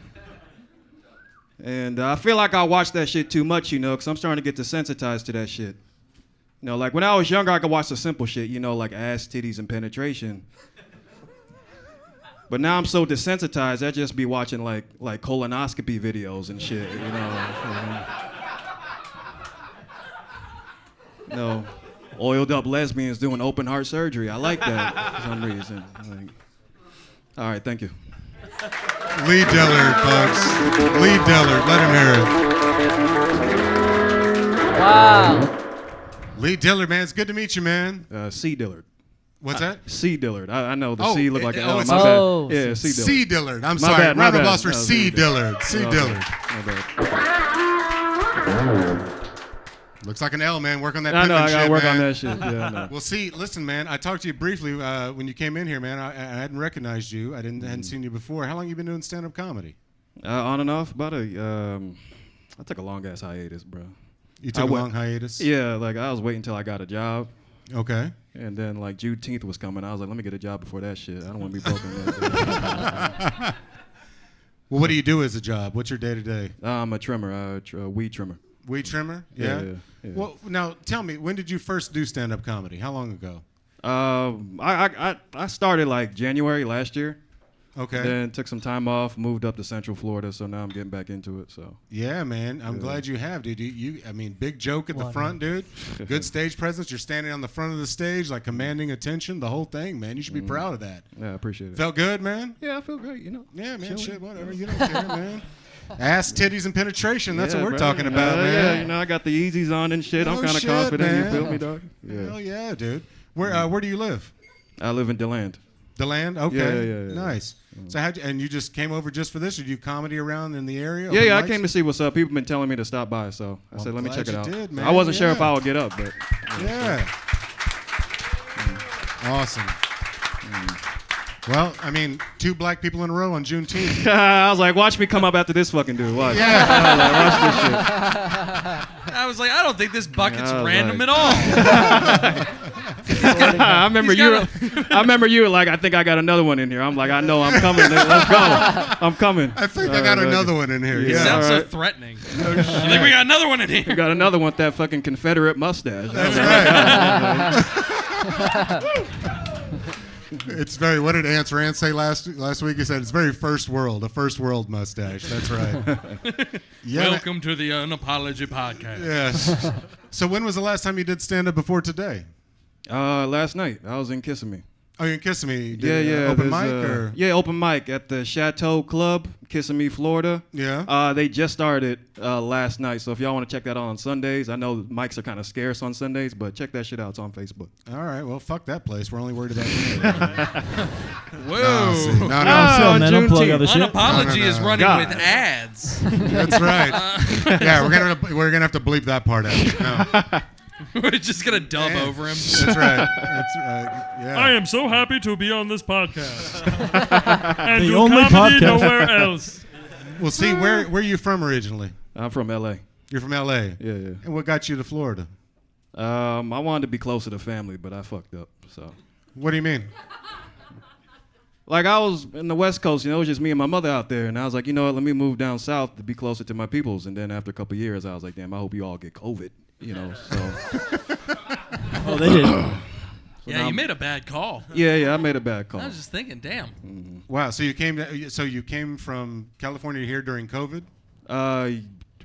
And I feel like I watch that shit too much, because I'm starting to get desensitized to that shit. Like when I was younger, I could watch the simple shit, like ass, titties, and penetration. But now I'm so desensitized, I just be watching like colonoscopy videos and shit, you know. No, oiled up lesbians doing open heart surgery. I like that for some reason. Like, all right, thank you. Lee Dillard, folks. Lee Dillard, let him hear it. Wow. Lee Dillard, man, it's good to meet you, man. C. Dillard. What's that? C. Dillard. I know the C look like an L. it's My oh, bad. Yeah, C. Dillard. C. Dillard. I'm My sorry. bad, my Round of bad. applause for No, C. Dillard. C. Okay, Dillard. my bad. Looks like an L, man. Work on that. I know, I penmanship, gotta work man. on that shit. Yeah, I know. Well, see, listen, man. I talked to you briefly when you came in here, man. I hadn't recognized you. I hadn't seen you before. How long you been doing stand-up comedy? On and off, about I took a long ass hiatus, bro. You took a long hiatus? Yeah, like I was waiting until I got a job. Okay. And then like Juneteenth was coming. I was like, let me get a job before that shit. I don't want to be broken. Well, what do you do as a job? What's your day-to-day? I'm a trimmer, weed trimmer. Weed trimmer? Yeah. Well, now tell me, when did you first do stand-up comedy? How long ago? I started like January last year. Okay. Then took some time off, moved up to Central Florida, so now I'm getting back into it. So. Yeah, man. I'm glad you have, dude. I mean, big joke at the front, dude. Good stage presence. You're standing on the front of the stage, like commanding attention. The whole thing, man. You should be proud of that. Yeah, I appreciate it. Felt good, man? Yeah, I feel great. You know. Yeah, man. Chilling. Shit, whatever. You don't care, man. Ass, titties, and penetration. That's Yeah, what we're bro. talking about, man. Yeah, you know, I got the Yeezys on and shit. I'm Oh, kind of shit, confident. man. You feel me, dog? Yeah. Hell yeah, dude. Where do you live? I live in DeLand. DeLand? Okay. Yeah. Nice. So and you just came over just for this, or do you do comedy around in the area? Yeah, Open I mics? came to see what's up. People been telling me to stop by, so I said, let me glad check it you out. did, man. I wasn't sure if Yeah. I would get up, but Yeah. Awesome. Well, I mean, 2 black people in a row on Juneteenth. I was like, watch me come up after this fucking dude. Watch. Yeah. I was like, watch this shit. I was like, I don't think this bucket's I was random like- at all. I remember you were like, I think I got another one in here. I'm like, I know, I'm coming. Let's go. I'm coming. I think I got another one in here. It Yeah. sounds so Alright. threatening. I think we got another one in We here. got another one with that fucking Confederate mustache. That's right. It's very. What did Ance Rand say last week? He said it's very first world, a first world mustache. That's right. Yeah. Welcome to the UnApology podcast. Yes. So when was the last time you did stand up before today? Last night, I was in Kissimmee. Oh, you're in Kissimmee. You Yeah, did, yeah. Open there's, mic or? Yeah, open mic at the Chateau Club, Kissimmee, Florida. Yeah. They just started last night, so if y'all want to check that out on Sundays, I know mics are kind of scarce on Sundays, but check that shit out. It's on Facebook. All right. Well, fuck that place. We're only worried about you. Whoa. No, Still, man, don't plug Juneteenth. other shit. UnApology No. is running God. with ads. That's right. Yeah, we're gonna have to bleep that part out. No. We're just gonna dub over him. That's right. That's right. Yeah. I am so happy to be on this podcast. and The do only comedy podcast. nowhere else. Well, see, where are you from originally? I'm from LA. You're from L.A. Yeah. And what got you to Florida? I wanted to be closer to family, but I fucked up. So, What do you mean? like, I was in the West Coast, you know, it was just me and my mother out there, and I was like, you know what, let me move down south to be closer to my peoples. And then after a couple of years, I was like, damn, I hope you all get COVID, you know. So, Oh, they did. Yeah, you made a bad call. yeah, I made a bad call. I was just thinking, damn. Wow. So you came from California here during COVID?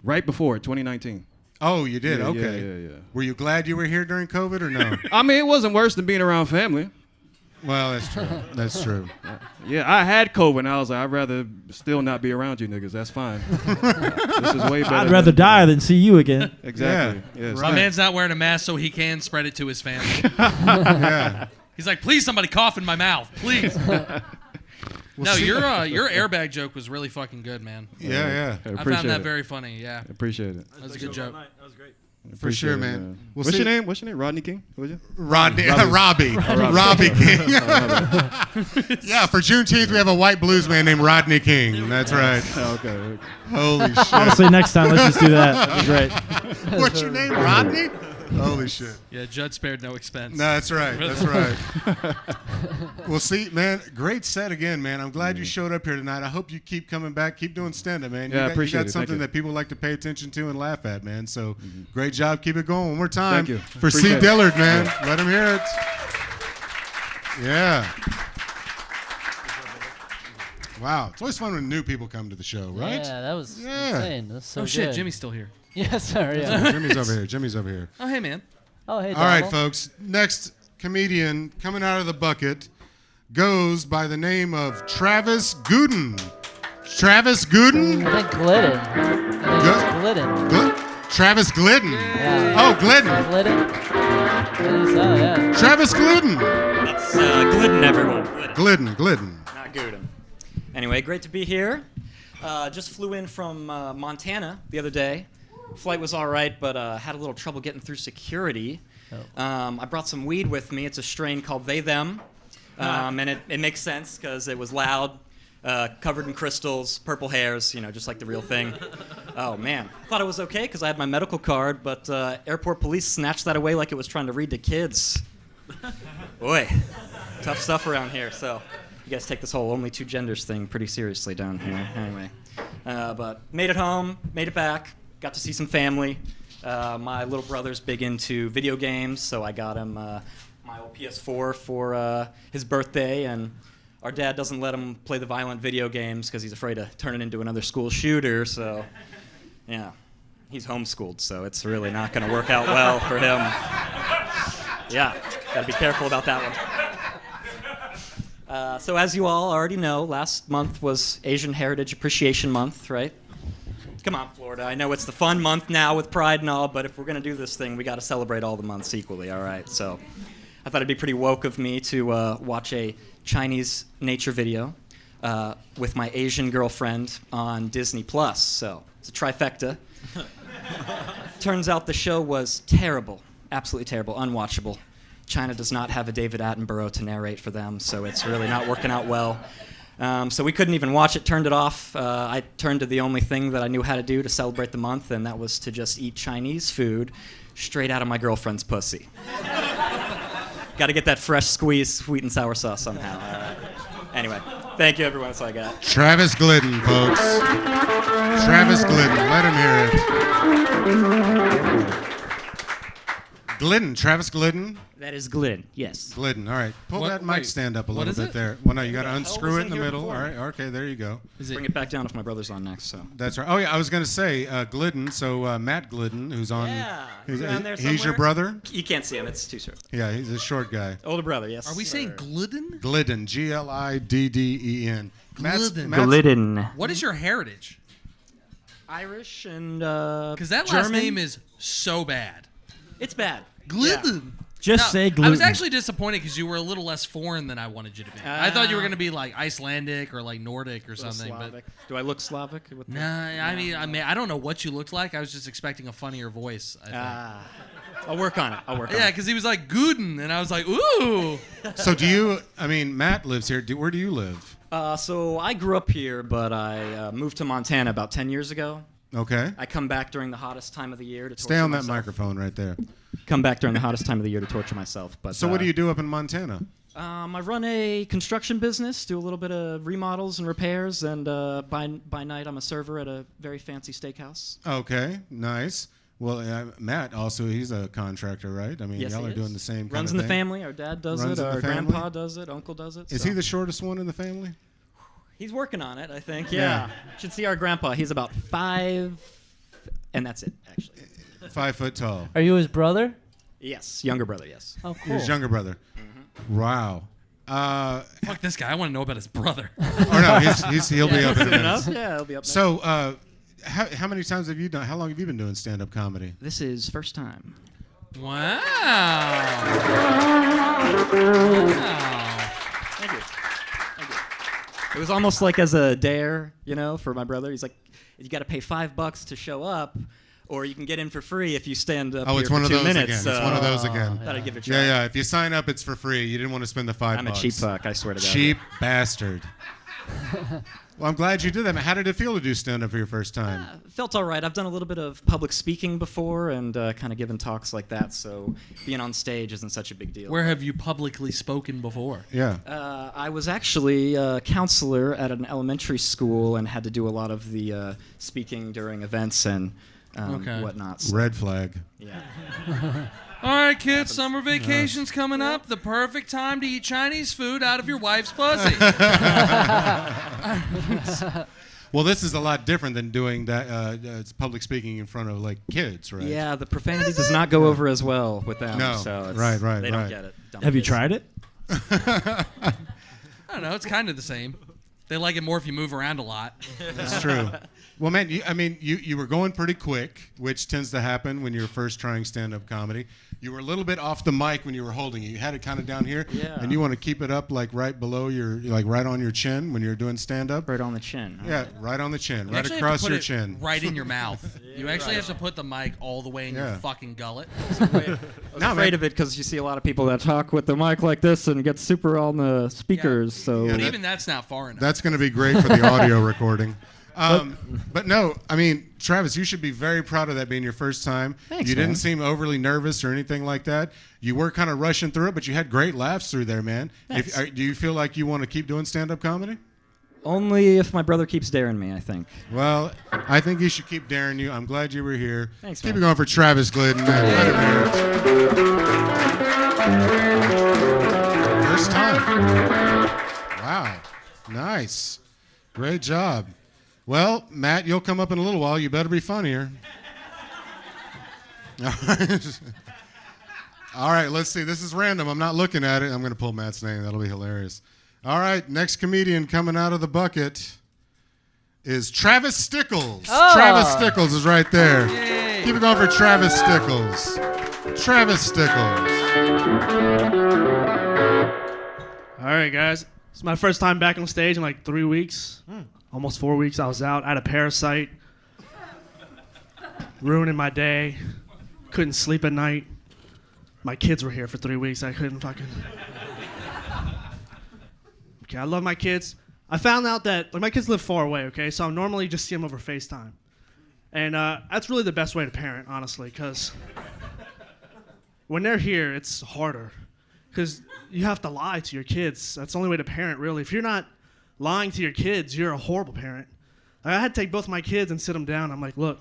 Right before 2019. Oh, you did. Yeah, Okay. yeah. Were you glad you were here during COVID or no? I mean, it wasn't worse than being around family. Well, that's true. That's true. Yeah, I had COVID, and I was like, I'd rather still not be around you niggas. That's fine. This is way better. I'd rather die than see you again. Exactly. Yeah, Yes. My man's not wearing a mask so he can spread it to his family. Yeah. He's like, please, somebody cough in my mouth, please. No, see- your airbag joke was really fucking good, man. Yeah. I I appreciate found that it. very funny. Yeah, Appreciate it. that was a good joke. That was great. For sure, Appreciate it, man. Well, What's see- your name? What's your name? Rodney King? What was it? Robbie King. Yeah, for Juneteenth we have a white blues man named Rodney King. That's right. Okay. Holy shit. Honestly, next time, let's just do that. That'd be great. What's your name, Rodney? Holy shit. Yeah, Judd spared no expense. No, that's right. That's right. Well, see, man, great set again, man. I'm glad you showed up here tonight. I hope you keep coming back. Keep doing stand-up, man. Yeah, I you appreciate got it. something Thank you. that people like to pay attention to and laugh at, man. So great job. Keep it going. One more time. Thank you. For C. Appreciate it. Dillard, man. Let him hear it. Yeah. Wow, it's always fun when new people come to the show, right? Yeah, that was insane. That's so Oh shit, good. Jimmy's still here. Yes, sir. Yeah. Jimmy's over here. Jimmy's over here. Oh hey man. Oh hey. All right, Donald. folks. Next comedian coming out of the bucket goes by the name of Travis Gooden. Travis Gooden? I think Glidden. Glidden. Travis Glidden. Yeah. Oh, Glidden. Glidden. I think so, yeah. Travis Glidden. It's Glidden, everyone. Glidden. Not Gooden. Anyway, great to be here. Just flew in from Montana the other day. Flight was all right, but had a little trouble getting through security. I brought some weed with me. It's a strain called They Them. And it makes sense because it was loud, covered in crystals, purple hairs, just like the real thing. Oh, man. I thought it was okay because I had my medical card, but airport police snatched that away like it was trying to read to kids. Boy, tough stuff around here. So you guys take this whole only two genders thing pretty seriously down here. Anyway, but made it home, made it back, got to see some family. My little brother's big into video games, so I got him my old PS4 for his birthday, and our dad doesn't let him play the violent video games because he's afraid to turn it into another school shooter, so yeah, he's homeschooled, so it's really not going to work out well for him. Yeah, gotta be careful about that one. So as you all already know, last month was Asian Heritage Appreciation Month, right? Come on, Florida. I know it's the fun month now with Pride and all, but if we're going to do this thing, we got to celebrate all the months equally, all right? So I thought it'd be pretty woke of me to watch a Chinese nature video with my Asian girlfriend on Disney+. So it's a trifecta. Turns out the show was terrible, absolutely terrible, unwatchable. China does not have a David Attenborough to narrate for them, so it's really not working out well. So we couldn't even watch it, turned it off. I turned to the only thing that I knew how to do to celebrate the month, and that was to just eat Chinese food straight out of my girlfriend's pussy. Got to get that fresh squeezed sweet and sour sauce somehow. Anyway, thank you, everyone. That's all I got. Travis Glidden, folks. Travis Glidden. Let him hear it. Glidden. Travis Glidden. That is Glidden, yes. Glidden. All right. Pull that mic stand up a what little is bit it? there. Well, no, you got to What the hell unscrew was it in in the here middle. before? All right. Okay, there you go. Bring it back down if my brother's on next. So That's right. Oh, yeah, I was going to say Glidden. So Matt Glidden, who's on. Yeah, He's around there your somewhere. brother? You can't see him. It's too short. Yeah, he's a short guy. Older brother, yes. Are we saying Glidden? Glidden. Glidden. Glidden. What is your heritage? Irish and Because that last name is so bad. It's bad. Glidden. Just say I gluten. was actually disappointed because you were a little less foreign than I wanted you to be. I thought you were going to be like Icelandic or like Nordic or something. Slavic. Do I look Slavic? Nah, I mean, I don't know what you looked like. I was just expecting a funnier voice. I think. I'll work on it. Yeah, because he was like Gooden, and I was like, ooh. So Matt lives here. Where do you live? So I grew up here, but I moved to Montana about 10 years ago. Okay. I come back during the hottest time of the year to torture Stay on that myself. microphone right there. Come back during the hottest time of the year to torture myself. But So what do you do up in Montana? I run a construction business, do a little bit of remodels and repairs, and by night I'm a server at a very fancy steakhouse. Okay, nice. Well, Matt also, he's a contractor, right? I mean, Yes, y'all he are is. doing the same kind Runs of in thing. the family. Our dad does Runs it. in the Our family? grandpa does it. Uncle does it. Is so. he the shortest one in the family? He's working on it, I think. Yeah. Yeah. Should see our grandpa. He's about 5, and that's it, actually. 5 foot tall. Are you his brother? Yes, younger brother, yes. Oh, cool. His younger brother. Wow. Fuck this guy. I want to know about his brother. Oh no, he'll be up in a minute. enough. Yeah, he'll be up. So, how many times have you done? How long have you been doing stand-up comedy? This is first time. Wow. Thank you. It was almost like as a dare, for my brother. He's like, you got to pay $5 to show up, or you can get in for free if you stand up. Oh, here it's for one of 2 those minutes. again. So It's one of those again. Thought I'd give it a try. Yeah. If you sign up, it's for free. You didn't want to spend the $5. I'm a cheap fuck. I swear to God. Cheap bastard. Well, I'm glad you did that. How did it feel to do stand-up for your first time? Felt all right. I've done a little bit of public speaking before and kind of given talks like that, so being on stage isn't such a big deal. Where have you publicly spoken before? Yeah. I was actually a counselor at an elementary school and had to do a lot of the speaking during events and whatnot. So. Red flag. Yeah. All right, kids, summer vacation's coming up. The perfect time to eat Chinese food out of your wife's pussy. Well, this is a lot different than doing that. It's public speaking in front of like kids, right? Yeah, the profanity does not go over as well with them. No, so it's, right. They don't get it. Dumb Have you kids. tried it? I don't know. It's kind of the same. They like it more if you move around a lot. That's true. Well, man, you were going pretty quick, which tends to happen when you're first trying stand-up comedy. You were a little bit off the mic when you were holding it. You had it kind of down here, Yeah. and you want to keep it up like right below your, like right on your chin when you're doing stand-up. Right on the chin. Yeah, right on the chin, You right actually across have to your put it chin. right in your mouth. You actually have to put the mic all the way in your Yeah. fucking gullet. I was afraid of it because you see a lot of people that talk with the mic like this and get super on the speakers. So, Yeah, But even that's not far enough. That's going to be great for the audio recording. But no, I mean, Travis, you should be very proud of that being your first time. Thanks, You didn't man. seem overly nervous or anything like that. You were kind of rushing through it, but you had great laughs through there, man. Thanks. Do you feel like you want to keep doing stand-up comedy? only if my brother keeps daring me, I think. Well, I think he should keep daring you. I'm glad you were here. Thanks, Keep man. it going for Travis Glidden. First time. Wow. Nice. Great job. Well, Matt, you'll come up in a little while. You better be funnier. All right. All right, let's see. This is random. I'm not looking at it. I'm going to pull Matt's name. That'll be hilarious. All right, next comedian coming out of the bucket is Travis Stickles. Oh. Travis Stickles is right there. Keep it going for Travis Stickles. Travis Stickles. All right, guys. It's my first time back on stage in like 3 weeks. Almost 4 weeks. I was out. I had a parasite. Ruining my day. Couldn't sleep at night. My kids were here for 3 weeks. I couldn't fucking... Okay, I love my kids. I found out that my kids live far away, okay? So I normally just see them over FaceTime. And that's really the best way to parent, honestly, because when they're here, it's harder. Because you have to lie to your kids. That's the only way to parent, really. If you're not lying to your kids, you're a horrible parent. I had to take both my kids and sit them down. I'm like, look,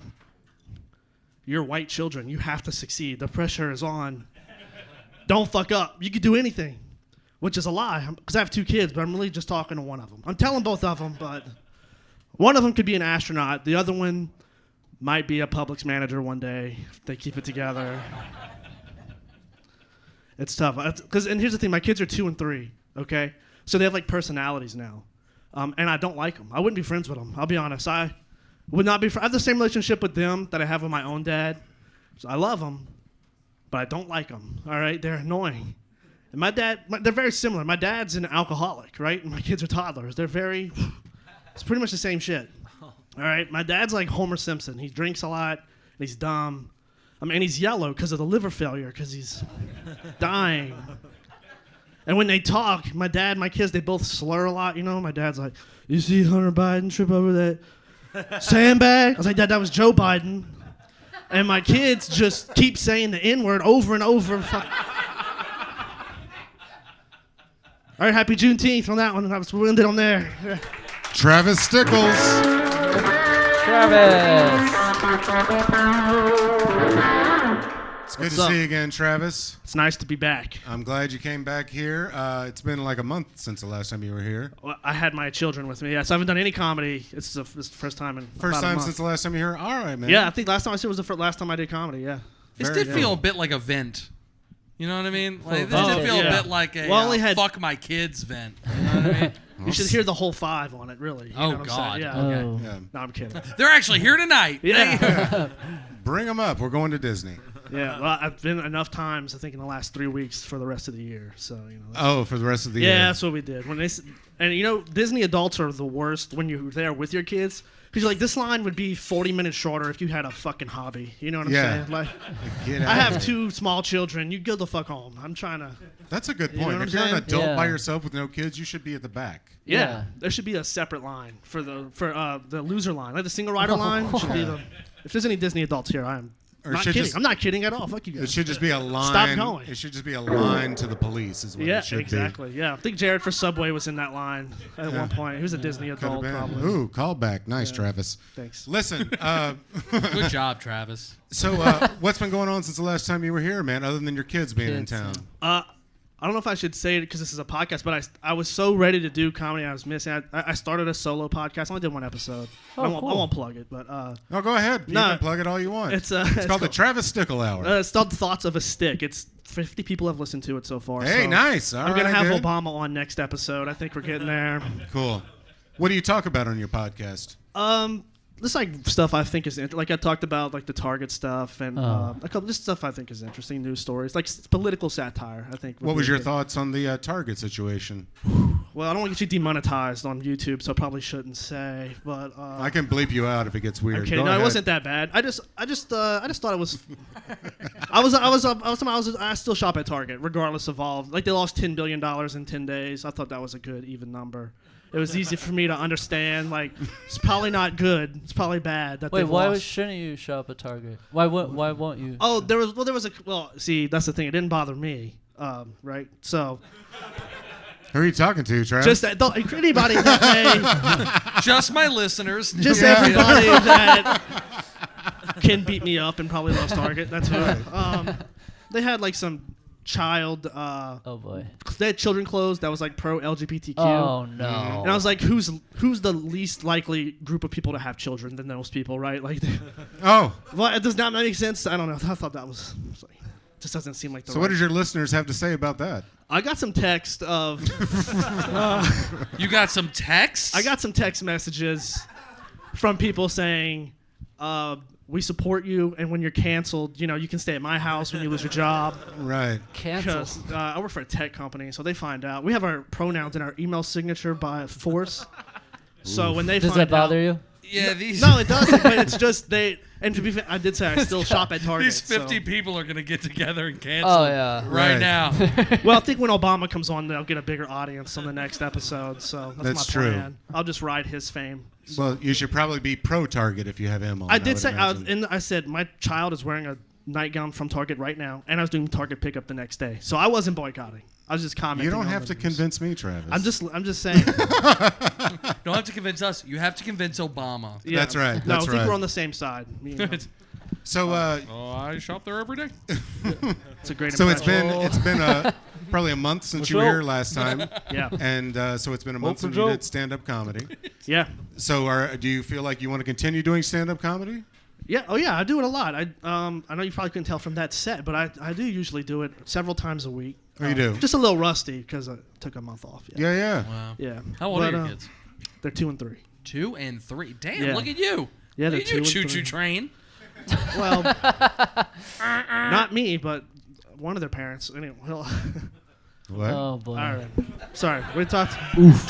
you're white children. You have to succeed. The pressure is on. Don't fuck up. You could do anything, which is a lie because I have 2 kids, but I'm really just talking to one of them. I'm telling both of them, but one of them could be an astronaut. The other one might be a Publix manager one day if they keep it together. It's tough. And here's the thing. My kids are 2 and 3, okay? So they have, like, personalities now. And I don't like them. I wouldn't be friends with them. I'll be honest. I would not be I have the same relationship with them that I have with my own dad. So I love them, but I don't like them, all right? They're annoying. And my dad, they're very similar. My dad's an alcoholic, right? And my kids are toddlers. They're very, it's pretty much the same shit. All right? My dad's like Homer Simpson. He drinks a lot, and he's dumb. And he's yellow because of the liver failure, because he's dying. And when they talk, my dad and my kids, they both slur a lot, you know? My dad's like, you see Hunter Biden trip over that sandbag? I was like, Dad, that was Joe Biden. And my kids just keep saying the N-word over and over. All right, happy Juneteenth on that one. We'll end it on there. Travis Stickles. It's good What's to up? see you again, Travis. It's nice to be back. I'm glad you came back here. It's been like a month since the last time you were here. Well, I had my children with me. Yes, I haven't done any comedy. It's the first time in First about a time month. since the last time you were here? All right, man. Yeah, I think last time I said was the last time I did comedy, yeah. This did feel a bit like a vent. You know what I mean? Like, this Oh, did feel yeah. a bit like a Well, I only had- fuck my kids vent. You know what I mean? You should hear the whole 5 on it, really. You Oh, know what I'm God. saying? Yeah, Oh. okay. Yeah. No, I'm kidding. They're actually here tonight. Yeah. Bring them up. We're going to Disney. Yeah, well, I've been enough times, I think, in the last 3 weeks for the rest of the year. So, you know. Oh, for the rest of the Yeah, year. that's what we did. And you know, Disney adults are the worst when you're there with your kids. Because you're like, this line would be 40 minutes shorter if you had a fucking hobby. You know what I'm Yeah. saying? Like, Get I out have of 2 small children. You go the fuck home. I'm trying to. That's a good You know point. what If I'm you're an saying? adult by Yeah. yourself with no kids, you should be at the back. Yeah, there should be a separate line for the loser line, like the single rider line. Should be Yeah. the. If there's any Disney adults here, I am Or Not should kidding. just- I'm not kidding at all. Fuck you guys. It should just be a line. Stop going. It should just be a line to the police. Is what Yeah, it should exactly. Yeah, I think Jared for Subway was in that line at one point. He was a Disney Could've adult, been. probably. Ooh, callback. Nice, Yeah. Travis. Thanks. Listen. Good job, Travis. So, what's been going on since the last time you were here, man? Other than your kids being in town. I don't know if I should say it because this is a podcast, but I was so ready to do comedy. I was missing. I started a solo podcast. I only did one episode. Oh, I won't cool. plug it, but no, go ahead. You can plug it all you want. It's called the Travis Stickle Hour. It's called Thoughts of a Stick. It's 50 people have listened to it so far. Hey, so nice. I'm gonna right, have dude. Obama on next episode. I think we're getting there. Cool. What do you talk about on your podcast? This like stuff I think is like I talked about like the Target stuff and a couple just stuff I think is interesting, news stories like political satire. I think. What was your thoughts on the Target situation? Well, I don't want to get you demonetized on YouTube, so I probably shouldn't say. But I can bleep you out if it gets weird. okay, Go no, ahead. it wasn't that bad. I just thought it was. I still shop at Target regardless of all. Like they lost $10 billion in 10 days. I thought that was a good even number. It was easy for me to understand. Like it's probably not good. It's probably bad. That Wait, they've why lost. shouldn't you shop at Target? Why won't you? Oh, there was see, that's the thing. It didn't bother me, right? So. Who are you talking to, Travis? Just anybody that may. Just my listeners. Just everybody that can beat me up and probably loves Target. That's who. They had like some child. Oh boy. They had children clothes that was like pro LGBTQ. Oh no. And I was like, who's the least likely group of people to have children than those people, right? Like. Oh. Well, it does not make sense. I don't know. I thought that was like, just doesn't seem like the. So what does your listeners have to say about that? I got some text of. You got some text? I got some text messages from people saying, "We support you, and when you're canceled, you can stay at my house when you lose your job." Right. Cancel. I work for a tech company, so they find out. We have our pronouns in our email signature by force. So when they Does find that bother out, you? Yeah, these. No, it doesn't. But it's just they. And to be fair, I did say I still shop at Target. These 50 so. people are gonna get together and cancel. Oh yeah. Right now. Well, I think when Obama comes on, they'll get a bigger audience on the next episode. So that's my true. plan. I'll just ride his fame. Well, you should probably be pro Target if you have him on. I did would say, imagine. I said my child is wearing a nightgown from Target right now, and I was doing Target pickup the next day, so I wasn't boycotting. I was just commenting. You don't on have to the news. convince me, Travis. I'm just saying. Don't have to convince us. You have to convince Obama. Yeah. That's right. No, That's I think right. we're on the same side. So, I shop there every day. It's a great. so it's impression. been probably a month since you were here last time. Yeah. And so it's been a month since you did stand-up comedy. Yeah. So do you feel like you want to continue doing stand-up comedy? Yeah. Oh yeah. I do it a lot. I know you probably couldn't tell from that set, but I do usually do it several times a week. Oh, you do? Just a little rusty because I took a month off. Yeah, yeah. Wow. Yeah. How old are your kids? They're 2 and 3. 2 and 3. Damn, Yeah. look at you. Yeah, they're Look at you, 2 and 3. choo-choo train. Well, not me, but one of their parents. Anyway. What? Oh boy. All right. Sorry. We talked.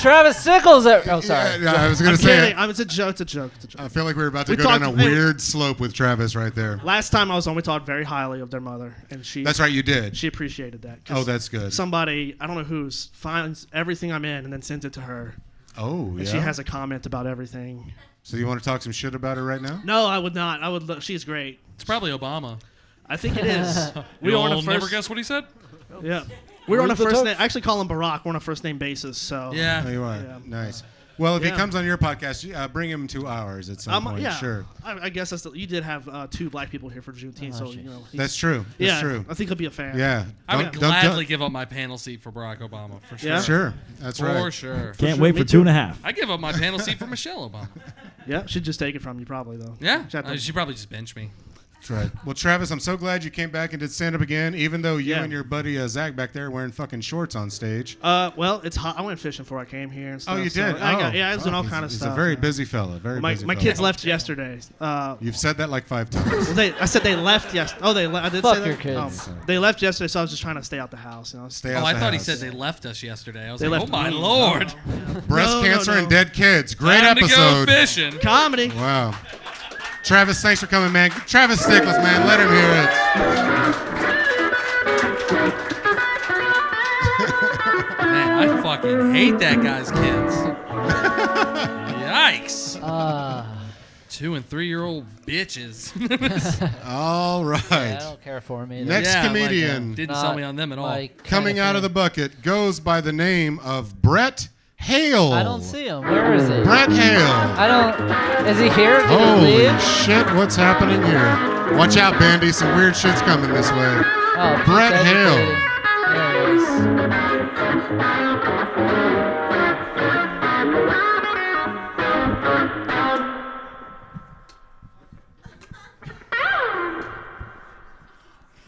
Travis Sickles. Oh sorry. Yeah, I was going I'm to say. kidding. It's a joke. It's a joke. It's a joke. I feel like we were about to We go down a talked- hey. weird slope with Travis right there. Last time I was on, we talked very highly of their mother, and she. That's right, you did. She appreciated that. 'cause Oh, that's good. Somebody, I don't know who's, finds everything I'm in and then sends it to her. Oh, And yeah. she has a comment about everything. So you want to talk some shit about her right now? No, I would not. I would. She's great. It's probably Obama. I think it is. We You'll were on a never first. guess what he said? Yeah. We were on a Read the first text. name. I actually call him Barack. We're on a first name basis. So. Yeah. Oh, you are. Yeah. Nice. Well, if he Yeah. comes on your podcast, bring him to ours at some point. Yeah. Sure. I guess that's you did have 2 black people here for Juneteenth, so you know. he's- That's true. That's yeah, true. I think he'll be a fan. Yeah. I would Don't- gladly give up my panel seat for Barack Obama, for sure. Yeah? Sure. That's For right. sure. Can't sure, wait me for too. 2.5. I give up my panel seat for Michelle Obama. Yeah, she'd just take it from you probably though. Yeah. She'd have to- She probably just bench me. That's right. Well, Travis, I'm so glad you came back and did stand up again, even though you Yeah. and your buddy Zach back there wearing fucking shorts on stage. Well, it's hot. I went fishing before I came here and stuff. Oh, you so did? I was doing all He's- kind of he's stuff. a very yeah. busy fella. Very My busy my fella. kids left yesterday. You've said that like 5 times. Well, I said they left yesterday. Oh, I did Fuck say that? your kids. Oh, they left yesterday, so I was just trying to stay out the house. You know, Stay Oh, out I the thought he house. said they left us yesterday. I was They like, left oh my me. lord. Breast No, cancer no. and dead kids. Great Time episode. to go fishing. comedy. Wow. Travis, thanks for coming, man. Travis Stickles, man. Let him hear it. Man, I fucking hate that guy's kids. Yikes. 2 and 3-year-old bitches. All right. Yeah, I don't care for me. Next comedian. Didn't sell me on them at all. Coming out of the bucket goes by the name of Brett Hale. I don't see him. Where is he? Brett Hale. I don't. Is he here? Did Holy he leave? shit, what's happening here? Watch out, Bandy. Some weird shit's coming this way. Oh, Brett Hale. There he is.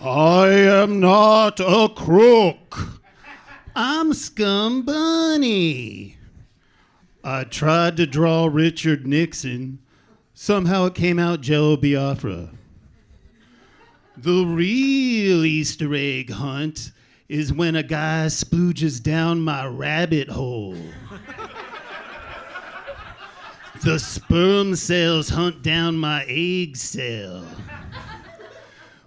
I am not a crook. I'm Scum Bunny. I tried to draw Richard Nixon. Somehow it came out Jello Biafra. The real Easter egg hunt is when a guy splooges down my rabbit hole. The sperm cells hunt down my egg cell.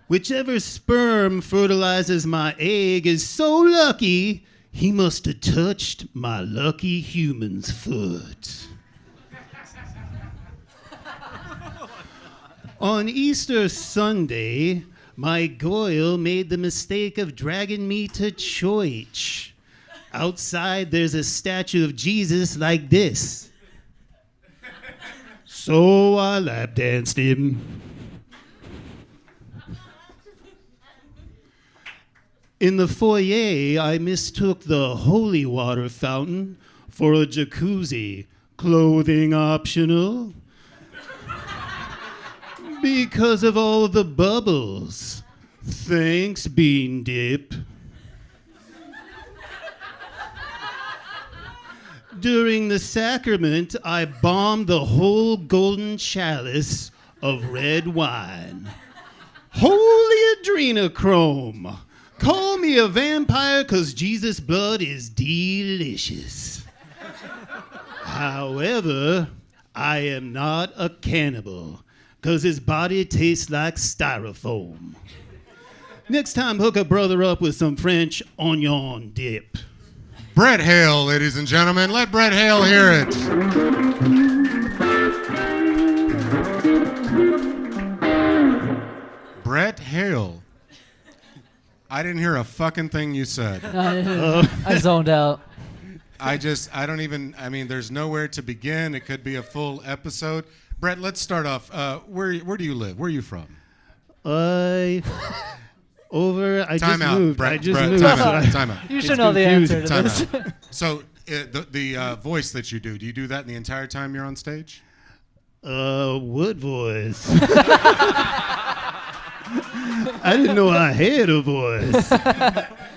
Whichever sperm fertilizes my egg is so lucky, he must have touched my lucky human's foot. On Easter Sunday, my Goyle made the mistake of dragging me to church. Outside, there's a statue of Jesus like this. So I lap danced him. In the foyer, I mistook the holy water fountain for a jacuzzi, clothing optional. Because of all the bubbles. Thanks, Bean Dip. During the sacrament, I bombed the whole golden chalice of red wine. Holy adrenochrome! Call me a vampire 'cause Jesus' blood is delicious. However, I am not a cannibal 'cause his body tastes like styrofoam. Next time, hook a brother up with some French onion dip. Brett Hale, ladies and gentlemen. Let Brett Hale hear it. Brett Hale. I didn't hear a fucking thing you said. I zoned out. There's nowhere to begin. It could be a full episode. Brett, let's start off. Where do you live? Where are you from? I just moved. Brett, I just Brett, moved. Time out. You should know the answer to Time this. out. So the voice that you do you do that the entire time you're on stage? What voice? I didn't know I had a voice.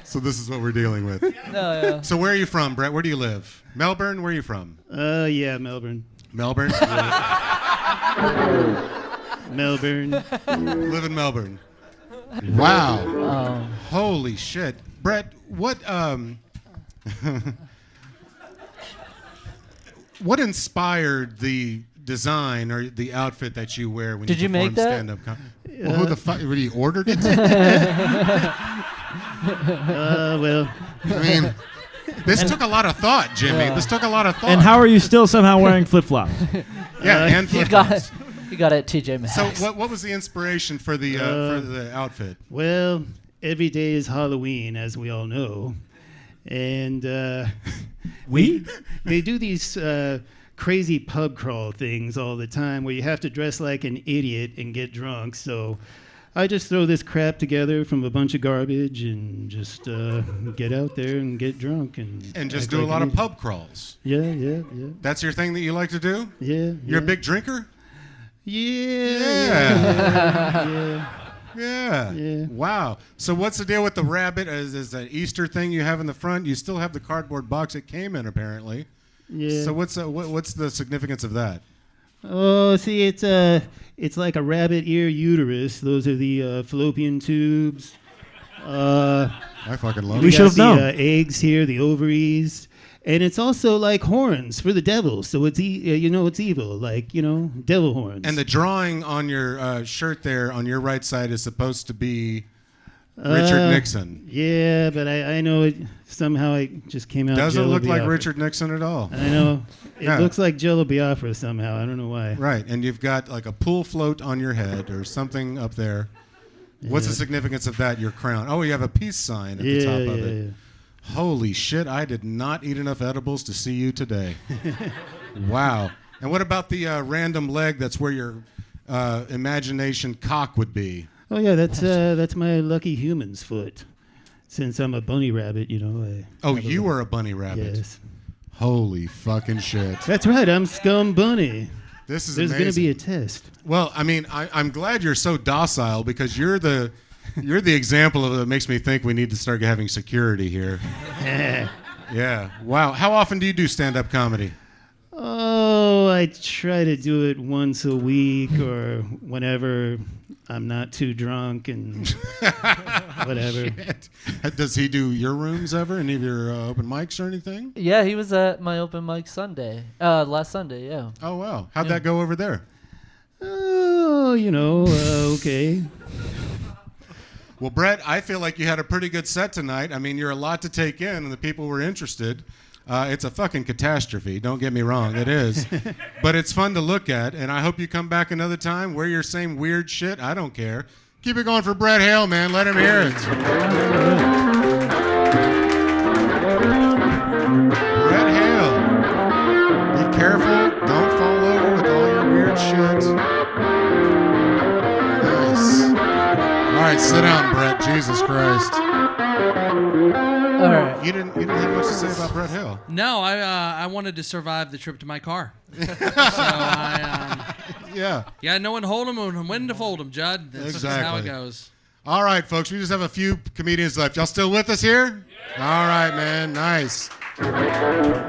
So this is what we're dealing with. No, yeah. So where are you from, Brett? Where do you live? Melbourne? Where are you from? Yeah, Melbourne. Melbourne? Melbourne. Live in Melbourne. Wow. Holy shit. Brett, what what inspired the design or the outfit that you wear when Did you you perform make that? stand-up? Well, who the fuck? Really ordered it? Well. I mean, this took a lot of thought, Jimmy. This took a lot of thought. And how are you still somehow wearing flip-flops? Yeah, and flip-flops. You got it at TJ Maxx. So what was the inspiration for the outfit? Well, every day is Halloween, as we all know. And they do these crazy pub crawl things all the time where you have to dress like an idiot and get drunk. So I just throw this crap together from a bunch of garbage and just get out there and get drunk. And just do a lot of pub crawls. Yeah. That's your thing that you like to do? Yeah. You're a big drinker? Yeah. Wow. So what's the deal with the rabbit? Is that Easter thing you have in the front? You still have the cardboard box it came in, apparently. Yeah. So what's the significance of that? Oh, see, it's like a rabbit ear uterus. Those are the fallopian tubes. I fucking love it. We should have known. Eggs here, the ovaries. And it's also like horns for the devil, so it's it's evil, like devil horns. And the drawing on your shirt there on your right side is supposed to be Richard Nixon. Yeah, but I know it somehow it just came out. Doesn't Jello look like Biafra. Richard Nixon at all. I know. It Yeah. looks like Jello Biafra somehow. I don't know why. Right, and you've got like a pool float on your head or something up there. What's the Yeah. significance of that? Your crown. Oh, you have a peace sign at the top of it. Yeah. Holy shit! I did not eat enough edibles to see you today. Wow. And what about the random leg? That's where your imagination cock would be. Oh yeah, that's my lucky human's foot. Since I'm a bunny rabbit, you know. Oh, you were a bunny rabbit. Yes. Holy fucking shit. That's right. I'm Scum Bunny. This is There's amazing. going to be a test. Well, I mean, I'm glad you're so docile because you're the example of that makes me think we need to start having security here. Yeah. Wow. How often do you do stand-up comedy? Oh, I try to do it once a week or whenever I'm not too drunk and whatever. Shit. Does he do your rooms ever? Any of your open mics or anything? Yeah, he was at my open mic Sunday. Last Sunday, yeah. Oh, wow. How'd that go over there? Oh, okay. Well, Brett, I feel like you had a pretty good set tonight. I mean, you're a lot to take in, and the people were interested. It's a fucking catastrophe. Don't get me wrong. It is. But it's fun to look at, and I hope you come back another time, wear your same weird shit. I don't care. Keep it going for Brett Hale, man. Let him hear it. Brett Hale. Be careful. Don't fall over with all your weird shit. Nice. All right, sit down, Brett. Jesus Christ. All right. You didn't have much to say about Brett Hill. No, I wanted to survive the trip to my car. So yeah, no one hold 'em and when to fold 'em, Judd. That's just how it goes. All right, folks, we just have a few comedians left. Y'all still with us here? Yeah. All right, man, nice.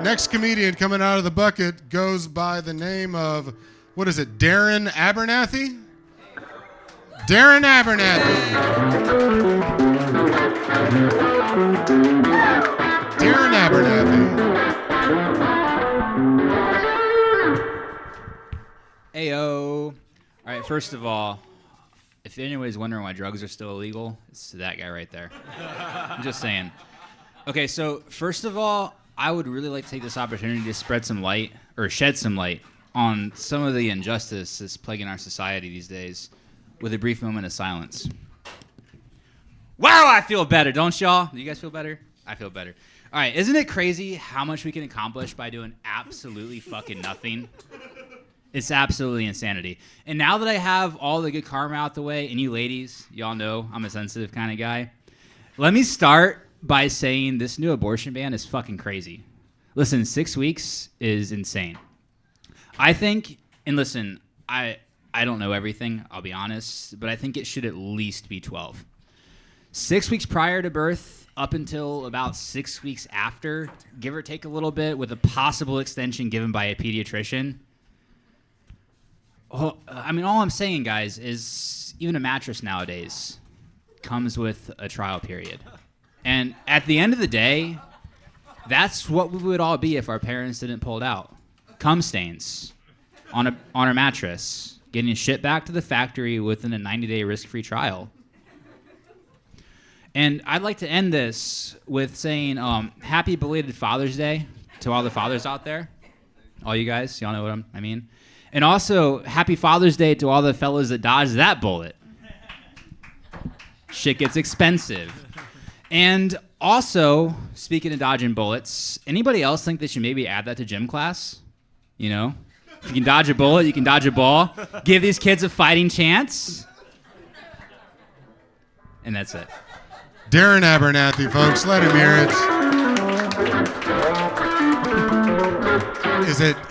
Next comedian coming out of the bucket goes by the name of, what is it, Darren Abernathy? Darren Abernathy. Darren Abernathy. Ayo. All right, first of all, if anybody's wondering why drugs are still illegal, it's that guy right there. I'm just saying. Okay, so first of all, I would really like to take this opportunity to spread some light, or shed some light, on some of the injustice that's plaguing our society these days with a brief moment of silence. Wow, I feel better, don't y'all? Do you guys feel better? I feel better. All right, isn't it crazy how much we can accomplish by doing absolutely fucking nothing? It's absolutely insanity. And now that I have all the good karma out the way, and you ladies, y'all know I'm a sensitive kind of guy, let me start by saying this new abortion ban is fucking crazy. Listen, 6 weeks is insane. I think, and listen, I don't know everything, I'll be honest, but I think it should at least be 12. 6 weeks prior to birth, up until about 6 weeks after, give or take a little bit, with a possible extension given by a pediatrician. Oh, I mean, all I'm saying, guys, is even a mattress nowadays comes with a trial period. And at the end of the day, that's what we would all be if our parents didn't pull it out. Cum stains on our mattress, getting shipped back to the factory within a 90-day risk-free trial. And I'd like to end this with saying happy belated Father's Day to all the fathers out there. All you guys, y'all know what I mean. And also, happy Father's Day to all the fellas that dodged that bullet. Shit gets expensive. And also, speaking of dodging bullets, anybody else think they should maybe add that to gym class? You know? If you can dodge a bullet, you can dodge a ball. Give these kids a fighting chance. And that's it. Darren Abernathy, folks. Let him hear it.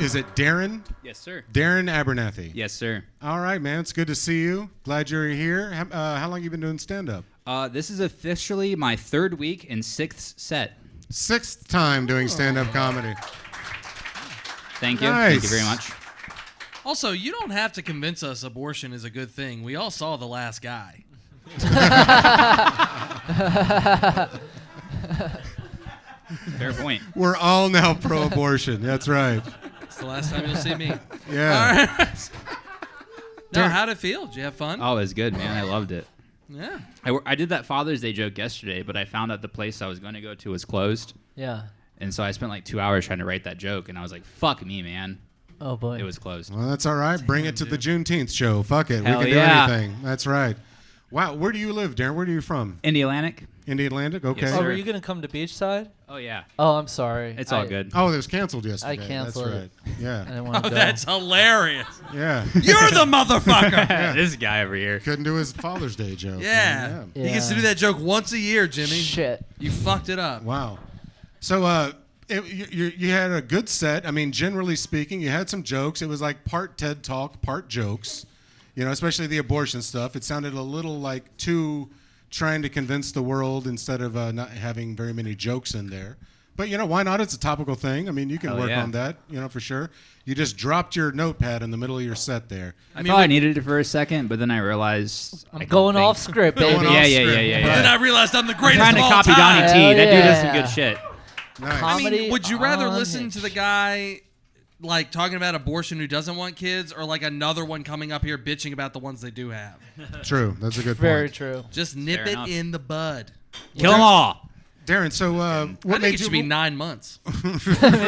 Is it Darren? Yes, sir. Darren Abernathy. Yes, sir. All right, man. It's good to see you. Glad you're here. How long have you been doing stand-up? This is officially my 3rd week and 6th set. 6th time doing stand-up comedy. Thank you. Nice. Thank you very much. Also, you don't have to convince us abortion is a good thing. We all saw The Last Guy. Fair point. We're all now pro-abortion. That's right. It's the last time you'll see me. Yeah. All right. No, how'd it feel? Did you have fun? Oh, it was good, man. I loved it. Yeah. I did that Father's Day joke yesterday, but I found out the place I was going to go to was closed. Yeah. And so I spent like 2 hours trying to write that joke, and I was like, fuck me, man. Oh, boy. It was closed. Well, that's all right. Bring it to the Juneteenth show. Fuck it. Hell we can yeah. do anything. That's right. Wow. Where do you live, Darren? Where are you from? Indy Atlantic. Indy Atlantic? Okay. Yes, Oh, sir. were you going to come to Beachside? Oh, yeah. Oh, I'm sorry. It's all good. Oh, it was canceled yesterday. I canceled That's it. right. Yeah. I didn't want to Oh, go. that's hilarious. Yeah. You're the motherfucker. Yeah. This guy over here. Couldn't do his Father's Day joke. Yeah. He gets to do that joke once a year, Jimmy. Shit. You fucked it up. Wow. So, you had a good set. I mean, generally speaking, you had some jokes. It was like part TED Talk, part jokes. You know, especially the abortion stuff. It sounded a little like too trying to convince the world instead of not having very many jokes in there. But, you know, why not? It's a topical thing. I mean, you can Hell work yeah. on that, you know, for sure. You just dropped your notepad in the middle of your set there. I thought I needed it for a second, but then I realized I'm going off script, baby. Yeah. And then I realized I'm the greatest trying to of all copy time. Donnie T. Hell That dude does some yeah. good shit. Nice. I mean, Comedy would you rather on listen Hitch. to the guy like talking about abortion who doesn't want kids, or like another one coming up here bitching about the ones they do have? True. That's a good Very point. true. Just nip Fair it enough. in the bud. Kill them all. Darren, so I what think made it you should be 9 months. Me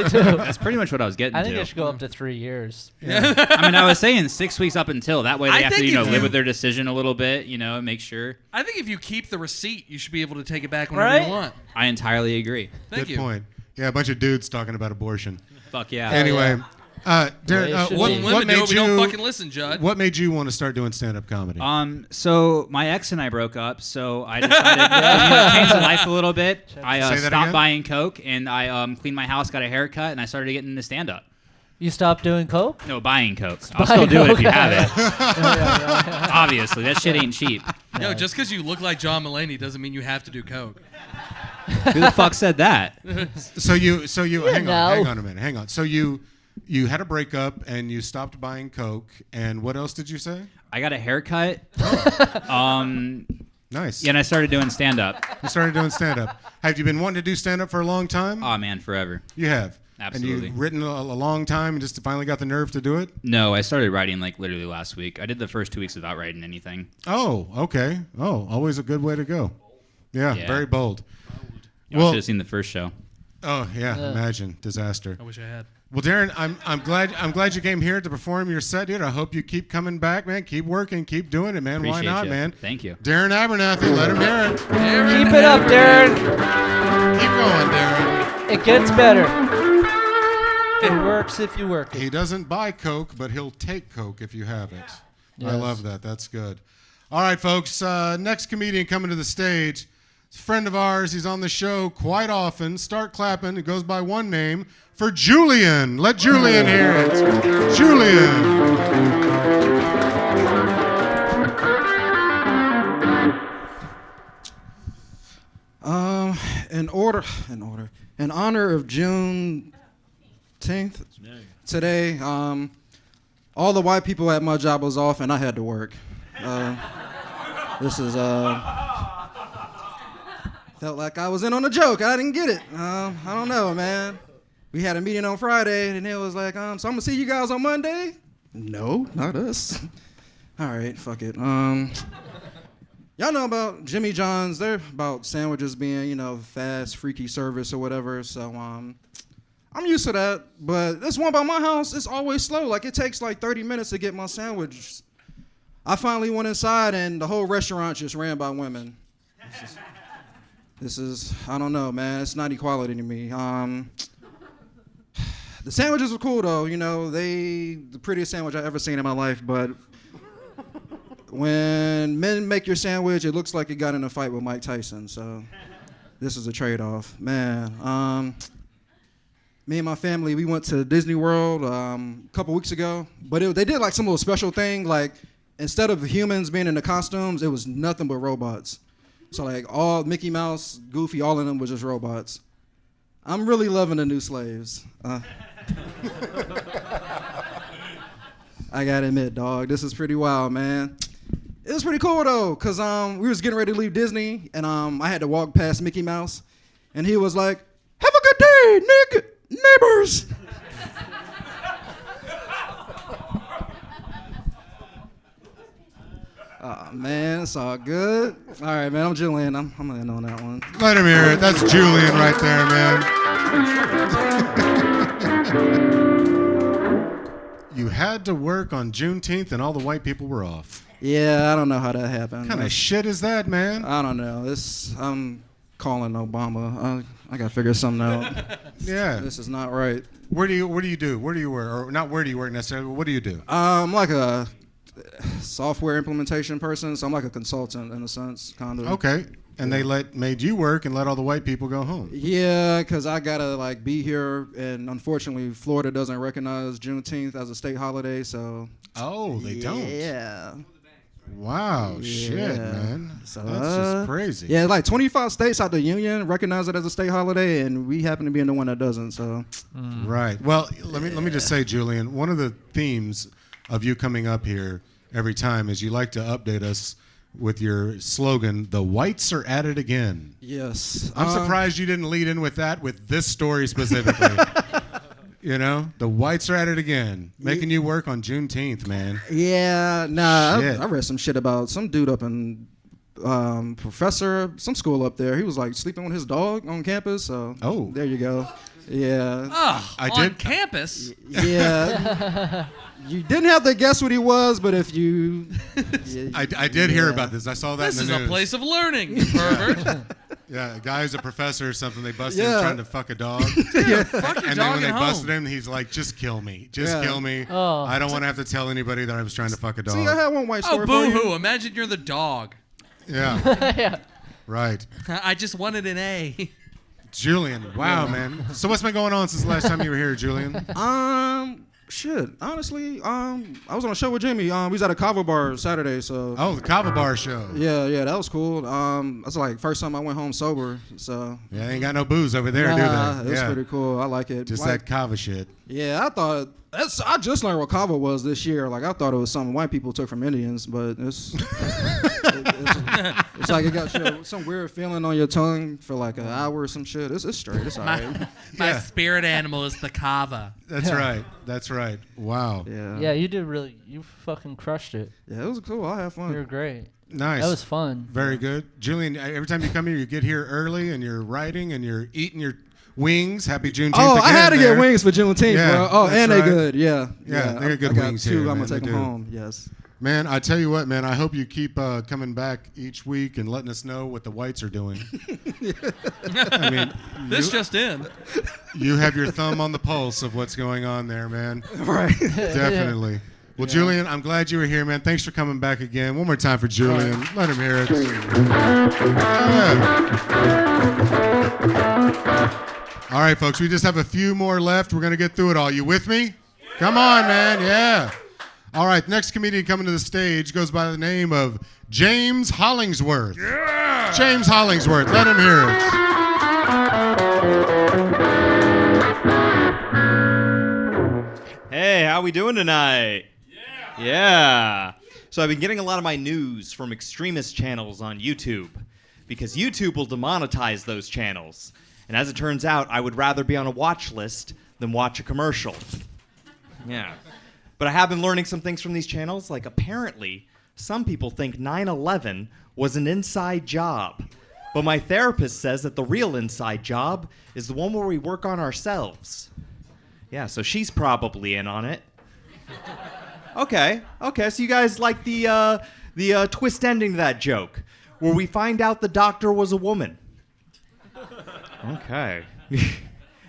too. That's pretty much what I was getting I think to. it should go up to 3 years. I mean, I was saying 6 weeks up until. That way they I have to, think you know, if live you- with their decision a little bit, you know, and make sure. I think if you keep the receipt, you should be able to take it back whenever Right? you want. I entirely agree. Thank Good you. point. Yeah, a bunch of dudes talking about abortion. Fuck yeah. Anyway, Darren, should what be. Women do made it, we don't you? fucking listen, Judd. What made you want to start doing stand-up comedy? So my ex and I broke up, so I decided to change the life a little bit. I Say that stopped again? buying coke, and I cleaned my house, got a haircut, and I started getting into stand-up. You stopped doing coke? No, buying coke. I'll still do it if you coke. have it. Obviously, that shit ain't cheap. Yo, just because you look like John Mulaney doesn't mean you have to do coke. Who the fuck said that? So you hang know. on a minute. Hang on. So you had a breakup and you stopped buying coke, and what else did you say? I got a haircut. Nice. Yeah, and I started doing stand-up. You started doing stand-up. Have you been wanting to do stand-up for a long time? Oh, man, forever. You have. Absolutely. And you've written a long time and just finally got the nerve to do it? No, I started writing like literally last week. I did the first 2 weeks without writing anything. Oh, okay. Oh, always a good way to go. Yeah, Yeah. very bold. Y'all should have seen the first show. Oh yeah, imagine disaster. I wish I had. Well, Darren, I'm glad you came here to perform your set, dude. I hope you keep coming back, man. Keep working, keep doing it, man. Appreciate Why not, ya. man? Thank you. Darren Abernathy, let him hear it. Keep it up, Darren. Keep going, Darren. It gets better. It works if you work it. He doesn't buy Coke, but he'll take Coke if you have it. I Yes. love that. That's good. All right, folks. Next comedian coming to the stage. It's a friend of ours. He's on the show quite often. Start clapping. It goes by one name for Julian. Let Julian hear it. Julian. In honor of June 10th, today, all the white people at my job was off and I had to work. This is, felt like I was in on a joke. I didn't get it. I don't know, man. We had a meeting on Friday and it was like, so I'm gonna see you guys on Monday? No, not us. All right, fuck it. Y'all know about Jimmy John's. They're about sandwiches being, you know, fast, freaky service or whatever. So I'm used to that. But this one by my house, it's always slow. Like it takes like 30 minutes to get my sandwich. I finally went inside and the whole restaurant just ran by women. This is I don't know, man. It's not equality to me. The sandwiches were cool though. You know, the prettiest sandwich I ever seen in my life. But when men make your sandwich, it looks like it got in a fight with Mike Tyson. So this is a trade-off, man. Me and my family, we went to Disney World a couple weeks ago. But they did like some little special thing. Like instead of humans being in the costumes, it was nothing but robots. So like all Mickey Mouse, Goofy, all of them were just robots. I'm really loving the new slaves. I gotta admit, dog, this is pretty wild, man. It was pretty cool though, cause we was getting ready to leave Disney, and I had to walk past Mickey Mouse, and he was like, "Have a good day, neighbors." Oh man, That's all good. All right, man. I'm Julian. I'm gonna end on that one. Let him hear it. That's Julian right there, man. You had to work on Juneteenth and all the white people were off. Yeah, I don't know how that happened. What kind of shit is that, man? I don't know. I'm calling Obama. I gotta figure something out. Yeah. This is not right. What do you do? Where do you work? Or not where do you work necessarily, but what do you do? I'm like a software implementation person, so I'm like a consultant in a sense, kind of. Okay. And they made you work and let all the white people go home. Yeah, because I gotta like be here, and unfortunately, Florida doesn't recognize Juneteenth as a state holiday, so. Oh, they don't. Yeah. Wow, shit, man. So, that's just crazy. Yeah, like 25 states out the union recognize it as a state holiday, and we happen to be in the one that doesn't. So. Right. Well, let me just say, Julian, one of the themes of you coming up here every time is you like to update us with your slogan, "The whites are at it again." Yes. I'm surprised you didn't lead in with that with this story specifically. You know, the whites are at it again, making you work on Juneteenth, man. Yeah, nah, I read some shit about some dude up in professor, some school up there. He was like sleeping with his dog on campus. So there you go. Yeah. Oh, on campus? Yeah. You didn't have to guess what he was, but if you... I did hear about this. I saw that This in the is news. a place of learning, you pervert. Yeah, a guy's a professor or something. They busted him trying to fuck a dog. Dude, fuck your and dog then when they at busted home. him, he's like, just kill me. Just Yeah. kill me. Oh. I don't want to have to tell anybody that I was trying to fuck a dog. See, I had one white story Oh, for you. boo-hoo. Imagine you're the dog. Yeah. Yeah. Right. I just wanted an A. Julian, wow, man. So what's been going on since the last time you were here, Julian? Shit. Honestly, I was on a show with Jimmy. We was at a Kava bar Saturday, so. Oh, the Kava bar show. Yeah, that was cool. That's like first time I went home sober, so. Yeah, ain't got no booze over there, do Nah, they? It's Yeah. pretty cool. I like it. Just Like- that Kava shit. Yeah, I just learned what kava was this year. Like I thought it was something white people took from Indians, but it's it's like it got some weird feeling on your tongue for like an hour or some shit. It's straight. It's alright. My spirit animal is the kava. That's right. That's right. Wow. Yeah, you fucking crushed it. Yeah, it was cool. I had fun. You were great. Nice. That was fun. Very good. Julian, every time you come here, you get here early and you're writing and you're eating your wings. Happy Juneteenth. Oh, I again had to there. get wings for Juneteenth, Yeah, bro. Oh, that's and they right. good. Yeah. Yeah, they're good I got wings two. here. I'm man. gonna take They them do. home. Yes. Man, I tell you what, man, I hope you keep coming back each week and letting us know what the whites are doing. I mean, This just in. You have your thumb on the pulse of what's going on there, man. Right. Definitely. Well, Yeah. Julian, I'm glad you were here, man. Thanks for coming back again. One more time for Julian. Let him hear it. Yeah. All right, folks, we just have a few more left. We're going to get through it all. You with me? Come on, man. Yeah. All right, next comedian coming to the stage goes by the name of James Hollingsworth. Yeah! James Hollingsworth. Let him hear it. Hey, how we doing tonight? Yeah. So I've been getting a lot of my news from extremist channels on YouTube because YouTube will demonetize those channels. And as it turns out, I would rather be on a watch list than watch a commercial. Yeah. But I have been learning some things from these channels, like apparently some people think 9/11 was an inside job. But my therapist says that the real inside job is the one where we work on ourselves. Yeah, so she's probably in on it. Okay, so you guys like the twist ending to that joke, where we find out the doctor was a woman. Okay.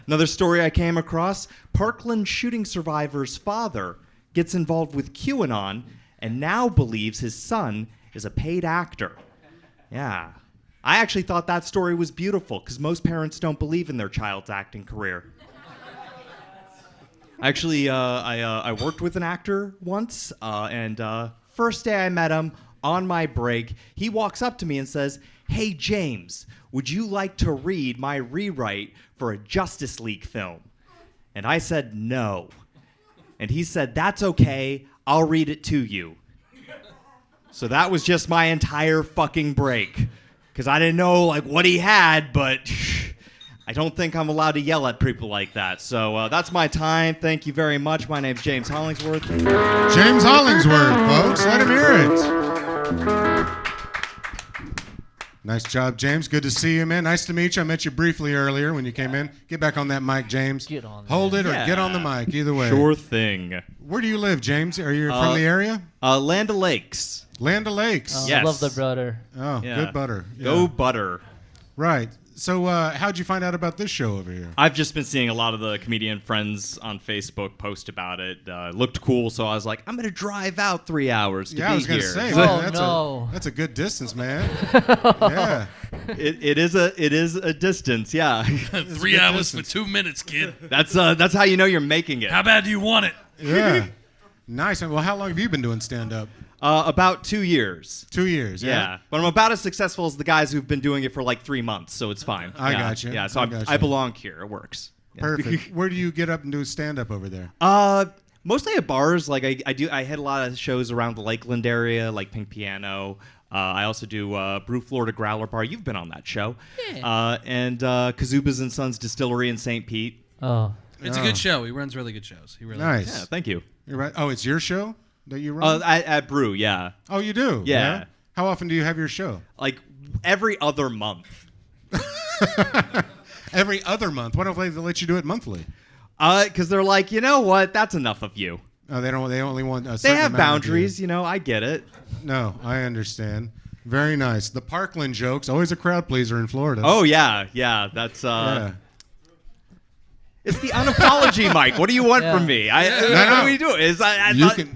Another story I came across, Parkland shooting survivor's father gets involved with QAnon and now believes his son is a paid actor. Yeah. I actually thought that story was beautiful because most parents don't believe in their child's acting career. Actually, I worked with an actor once, and first day I met him, on my break, he walks up to me and says, "Hey, James, would you like to read my rewrite for a Justice League film?" And I said, no. And he said, "That's okay, I'll read it to you." So that was just my entire fucking break. Because I didn't know like what he had, but I don't think I'm allowed to yell at people like that. So that's my time. Thank you very much. My name's James Hollingsworth. James Hollingsworth, folks. Let him hear it. Nice job, James. Good to see you, man. Nice to meet you. I met you briefly earlier when you came in. Get back on that mic, James. Get on Hold it or Yeah. get on the mic, either way. Sure thing. Where do you live, James? Are you from the area? Land O'Lakes. Land O'Lakes. Oh, Yes. I love the butter. Oh, Yeah. good butter. Go Yeah. butter. Right. So how'd you find out about this show over here? I've just been seeing a lot of the comedian friends on Facebook post about it. It looked cool, so I was like, I'm going to drive out 3 hours to be here. I was going to say, that's a good distance, man. Yeah. It is a distance, yeah. 3 hours for 2 minutes, kid. That's how you know you're making it. How bad do you want it? Yeah. Nice. Well, how long have you been doing stand-up? About 2 years. 2 years, yeah? But I'm about as successful as the guys who've been doing it for like 3 months, so it's fine. I got you. Yeah, so I belong here. It works. Yeah. Perfect. Where do you get up and do stand-up over there? Mostly at bars. Like I hit a lot of shows around the Lakeland area, like Pink Piano. I also do Brew Florida Growler Bar. You've been on that show. Yeah. And Kazuba's and Sons Distillery in St. Pete. Oh. It's a good show. He runs really good shows. He really Nice. does. Yeah, thank you. You're right. Oh, it's your show that you run? At Brew, yeah. Oh, you do? Yeah. How often do you have your show? Like every other month. Every other month? Why don't they let you do it monthly? Because they're like, you know what? That's enough of you. Oh, they don't. They only want a They certain have amount of boundaries, you know. I get it. No, I understand. Very nice. The Parkland jokes, always a crowd pleaser in Florida. Oh yeah. That's Yeah. It's the UnApology mic. What do you want from me? What are we doing?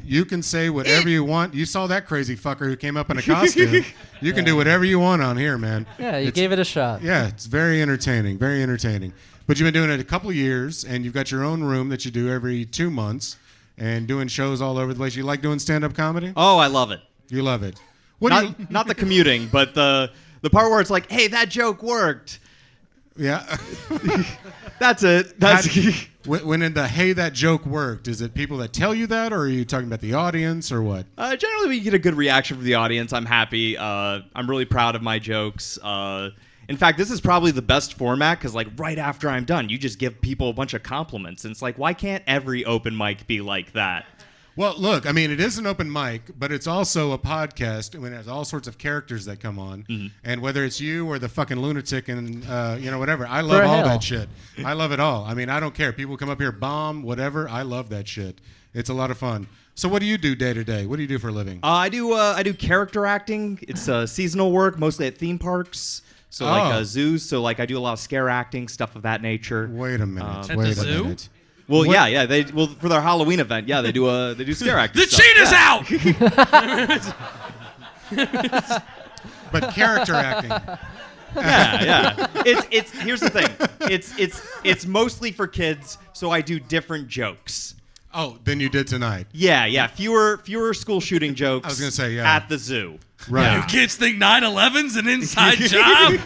You can say whatever you want. You saw that crazy fucker who came up in a costume. You can do whatever you want on here, man. Yeah, you gave it a shot. Yeah, it's very entertaining. Very entertaining. But you've been doing it a couple of years, and you've got your own room that you do every 2 months, and doing shows all over the place. You like doing stand-up comedy? Oh, I love it. You love it. Not the commuting, but the part where it's like, hey, that joke worked. Yeah. That's it. When in the hey, that joke worked, is it people that tell you that, or are you talking about the audience, or what? Generally, when you get a good reaction from the audience, I'm happy. I'm really proud of my jokes. In fact, this is probably the best format because, like, right after I'm done, you just give people a bunch of compliments. And it's like, why can't every open mic be like that? Well, look, I mean, it is an open mic, but it's also a podcast, and it has all sorts of characters that come on. Mm-hmm. And whether it's you or the fucking lunatic and, whatever, I love all that shit. I love it all. I mean, I don't care. People come up here, bomb, whatever. I love that shit. It's a lot of fun. So what do you do day to day? What do you do for a living? I do character acting. It's seasonal work, mostly at theme parks. So, like zoos. So, like, I do a lot of scare acting, stuff of that nature. Wait a minute. At the zoo? Well, yeah. Well, for their Halloween event, yeah, they do scare acting. The stuff. cheetah's Yeah. out. But character acting. Yeah. It's here's the thing. It's mostly for kids, so I do different jokes. Oh, than you did tonight. Yeah. Fewer school shooting jokes. I was gonna say, yeah. At the zoo. Right. You kids think 9/11's an inside job?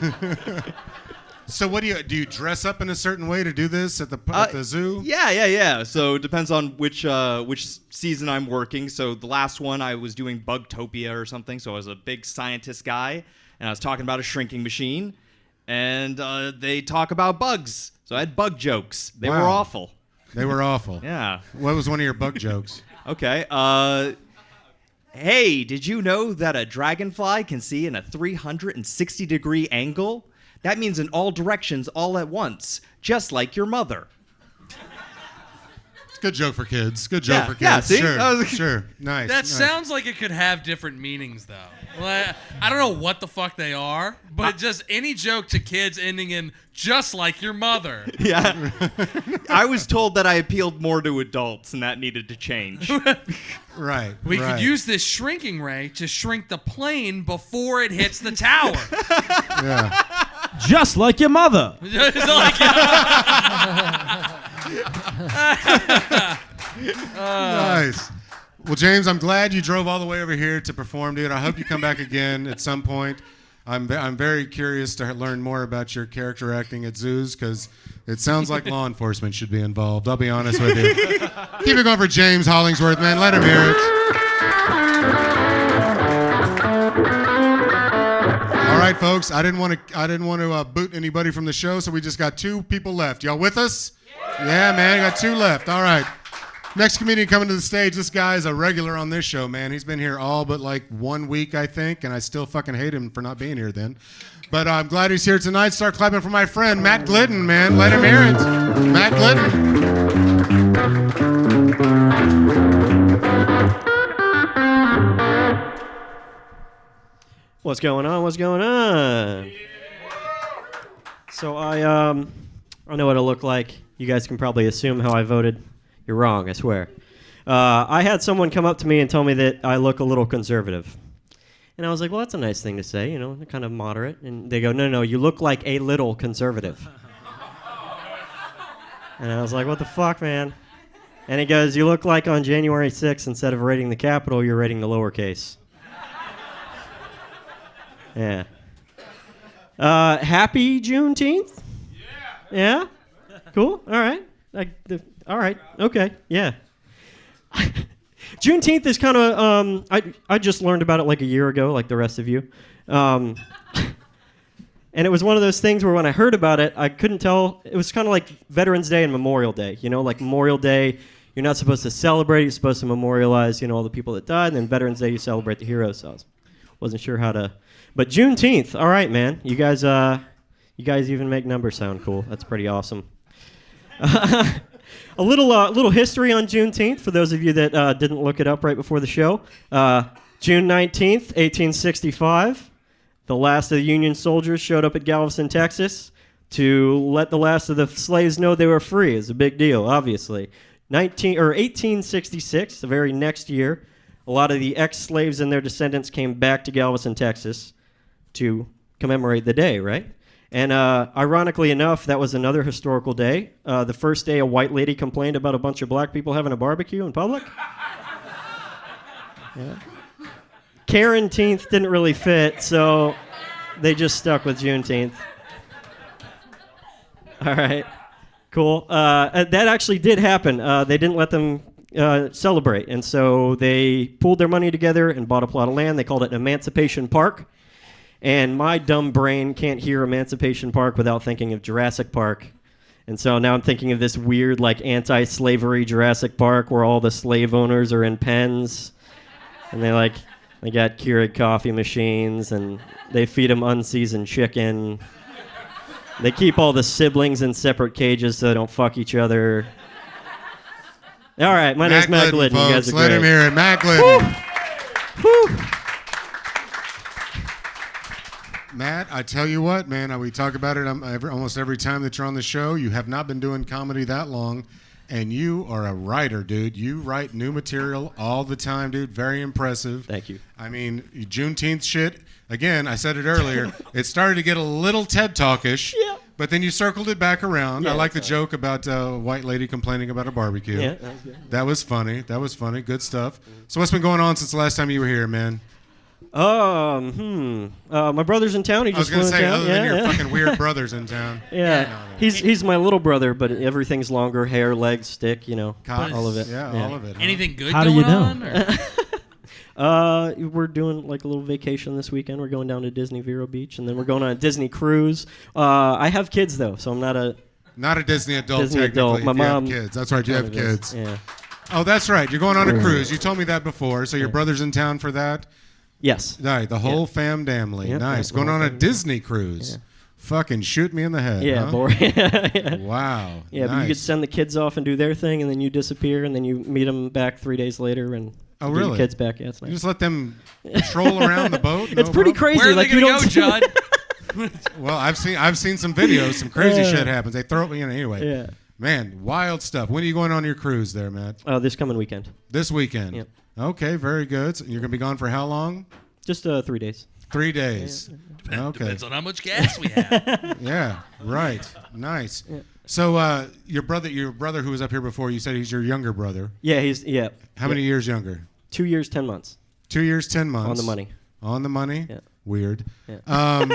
So what do you dress up in a certain way to do this at the zoo? Yeah. So it depends on which season I'm working. So the last one I was doing Bugtopia or something. So I was a big scientist guy, and I was talking about a shrinking machine, and they talk about bugs. So I had bug jokes. They were awful. They were awful. Yeah. What was one of your bug jokes? Okay. Hey, did you know that a dragonfly can see in a 360-degree angle? That means in all directions all at once, just like your mother. It's a good joke for kids. Good joke for kids. Yeah, see? Sure. Nice. That nice. sounds like it could have different meanings, though. Like, I don't know what the fuck they are, but just any joke to kids ending in just like your mother. Yeah. I was told that I appealed more to adults, and that needed to change. Right. We could use this shrinking ray to shrink the plane before it hits the tower. Yeah. Just like your mother. Just like Nice. Well, James, I'm glad you drove all the way over here to perform, dude. I hope you come back again at some point. I'm very curious to learn more about your character acting at zoos because it sounds like law enforcement should be involved. I'll be honest with you. Keep it going for James Hollingsworth, man. Let him hear it. All right, folks. I didn't want to boot anybody from the show, so we just got 2 people left. Y'all with us? Yeah, man. Got 2 left. All right. Next comedian coming to the stage. This guy's a regular on this show, man. He's been here all but like 1 week, I think, and I still fucking hate him for not being here then. But I'm glad he's here tonight. Start clapping for my friend, Matt Glidden, man. Let him hear it. Matt Glidden. What's going on? What's going on? So I know what it'll look like. You guys can probably assume how I voted. You're wrong, I swear. I had someone come up to me and tell me that I look a little conservative. And I was like, well, that's a nice thing to say, you know, kind of moderate. And they go, no, you look like a little conservative. And I was like, what the fuck, man? And he goes, you look like on January 6th, instead of rating the capital, you're rating the lowercase. Yeah. Happy Juneteenth? Yeah. Yeah? Cool. All right. All right. Okay. Yeah. Juneteenth is kind of, I just learned about it like a year ago, like the rest of you. And it was one of those things where when I heard about it, I couldn't tell. It was kind of like Veterans Day and Memorial Day. You know, like Memorial Day, you're not supposed to celebrate. You're supposed to memorialize, you know, all the people that died. And then Veterans Day, you celebrate the heroes. So I wasn't sure how to. But Juneteenth, all right, man. You guys even make numbers sound cool. That's pretty awesome. A little history on Juneteenth for those of you that didn't look it up right before the show. June 19th, 1865, the last of the Union soldiers showed up at Galveston, Texas, to let the last of the slaves know they were free. It's a big deal, obviously. 1866, the very next year, a lot of the ex-slaves and their descendants came back to Galveston, Texas, to commemorate the day, right? And ironically enough, that was another historical day. The first day a white lady complained about a bunch of black people having a barbecue in public. Yeah. Karen-teenth didn't really fit, so they just stuck with Juneteenth. All right, cool. That actually did happen. They didn't let them celebrate, and so they pooled their money together and bought a plot of land. They called it Emancipation Park. And my dumb brain can't hear Emancipation Park without thinking of Jurassic Park. And so now I'm thinking of this weird, like, anti-slavery Jurassic Park where all the slave owners are in pens. And they got Keurig coffee machines, and they feed them unseasoned chicken. They keep all the siblings in separate cages so they don't fuck each other. All right, my name's Matt Glidden. You guys are great. Let him hear it. Matt Glidden. Woo. Woo. Matt, I tell you what, man, we talk about it almost every time that you're on the show. You have not been doing comedy that long, and you are a writer, dude. You write new material all the time, dude. Very impressive. Thank you. I mean, Juneteenth shit, again, I said it earlier, it started to get a little TED Talk-ish, yeah. But then you circled it back around. Yeah, I like the joke about a white lady complaining about a barbecue. Yeah, that was good. That was funny. That was funny. Good stuff. So what's been going on since the last time you were here, man? My brother's in town. He just flew in town. Other than your fucking weird brother's in town. Yeah, no. He's my little brother, but everything's longer: hair, legs, stick, you know, all of it. Yeah, all of it. Huh? Anything good How going do you know? on? We're doing like a little vacation this weekend. We're going down to Disney Vero Beach, and then we're going on a Disney cruise. I have kids though, so I'm not a Disney adult. Disney adult. My mom have kids. That's right. You have kids. Yeah. Oh, that's right. You're going on a cruise. You told me that before. So your brother's in town for that. Yes. All right, the whole fam damly. Yep, nice. Going on a Disney cruise. Yeah. Fucking shoot me in the head. Yeah, huh? boring. Yeah. Wow. Yeah, nice. but you could send the kids off and do their thing, and then you disappear, and then you meet them back 3 days later, and get your really? kids back. Yeah, it's nice. You just let them troll around the boat. It's pretty crazy. Where are they gonna go, Judd? Well, I've seen some videos. Some crazy shit happens. They throw it me in anyway. Yeah. Man, wild stuff. When are you going on your cruise there, Matt? This coming weekend. This weekend. Yep. Okay, very good. So you're gonna be gone for how long? Just 3 days. 3 days. Okay. Depends on how much gas we have. Yeah. Right. Nice. Yeah. So your brother who was up here before, you said he's your younger brother. Yeah, How many years younger? 2 years, 10 months. 2 years, 10 months. On the money. On the money? Yeah. Weird. Yeah.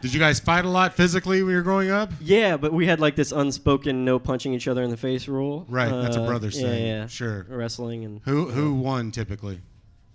Did you guys fight a lot physically when you were growing up? Yeah, but we had like this unspoken no punching each other in the face rule. Right, that's a brother's thing. Yeah, sure. Wrestling and who won typically?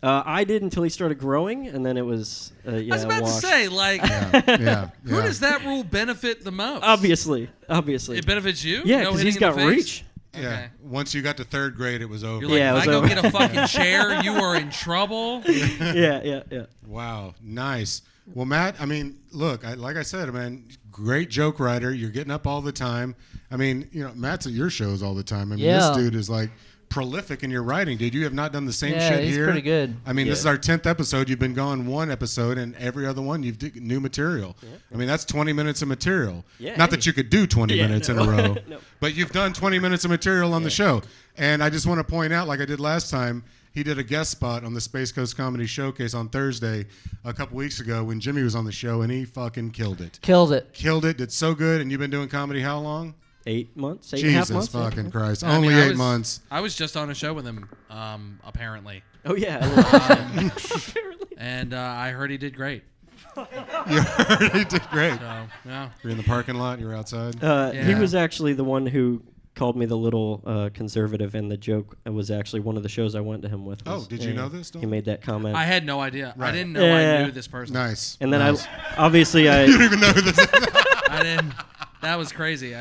I did until he started growing, and then it was I was about to say, like, who does that rule benefit the most? Obviously. It benefits you? Yeah, no because hitting he's in the got face? reach. Yeah. Okay. Once you got to third grade, it was over. You're like, if I go get a fucking chair, you are in trouble. Yeah. Wow, nice. Well, Matt, I mean, look, like I said, man, great joke writer. You're getting up all the time. I mean, Matt's at your shows all the time. I mean, this dude is like prolific in your writing, dude. You have not done the same shit he's here. pretty good. I mean, this is our 10th episode. You've been gone one episode, and every other one you've new material. Yeah. I mean, that's 20 minutes of material. Yeah, not that you could do 20 minutes in a row, No. but you've done 20 minutes of material on the show. And I just want to point out, like I did last time, he did a guest spot on the Space Coast Comedy Showcase on Thursday a couple weeks ago when Jimmy was on the show, and he fucking killed it. Killed it. Did so good. And you've been doing comedy how long? 8 months, 8.5 months. Jesus fucking Christ. I Only mean, 8 months. I was just on a show with him, apparently. Oh, yeah. And I heard he did great. You heard he did great. So, yeah. You're in the parking lot. You're outside. He was actually the one who called me the little conservative, and the joke was actually one of the shows I went to him with. Oh, did you know this? He made that comment. I had no idea. Right. I didn't know I knew this person. Nice. And then nice. obviously You don't even know who this is. I didn't. That was crazy.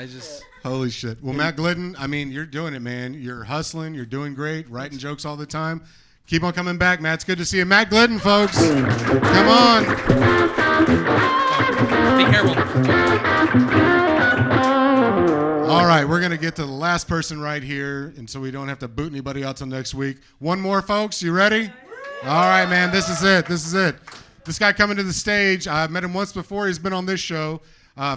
Holy shit. Well, Matt Glidden, I mean, you're doing it, man. You're hustling. You're doing great. Writing jokes all the time. Keep on coming back, Matt. It's good to see you. Matt Glidden, folks. Come on. Be careful. All right, we're going to get to the last person right here, and so we don't have to boot anybody out till next week. One more, folks. You ready? All right, man. This is it. This guy coming to the stage, I've met him once before. He's been on this show.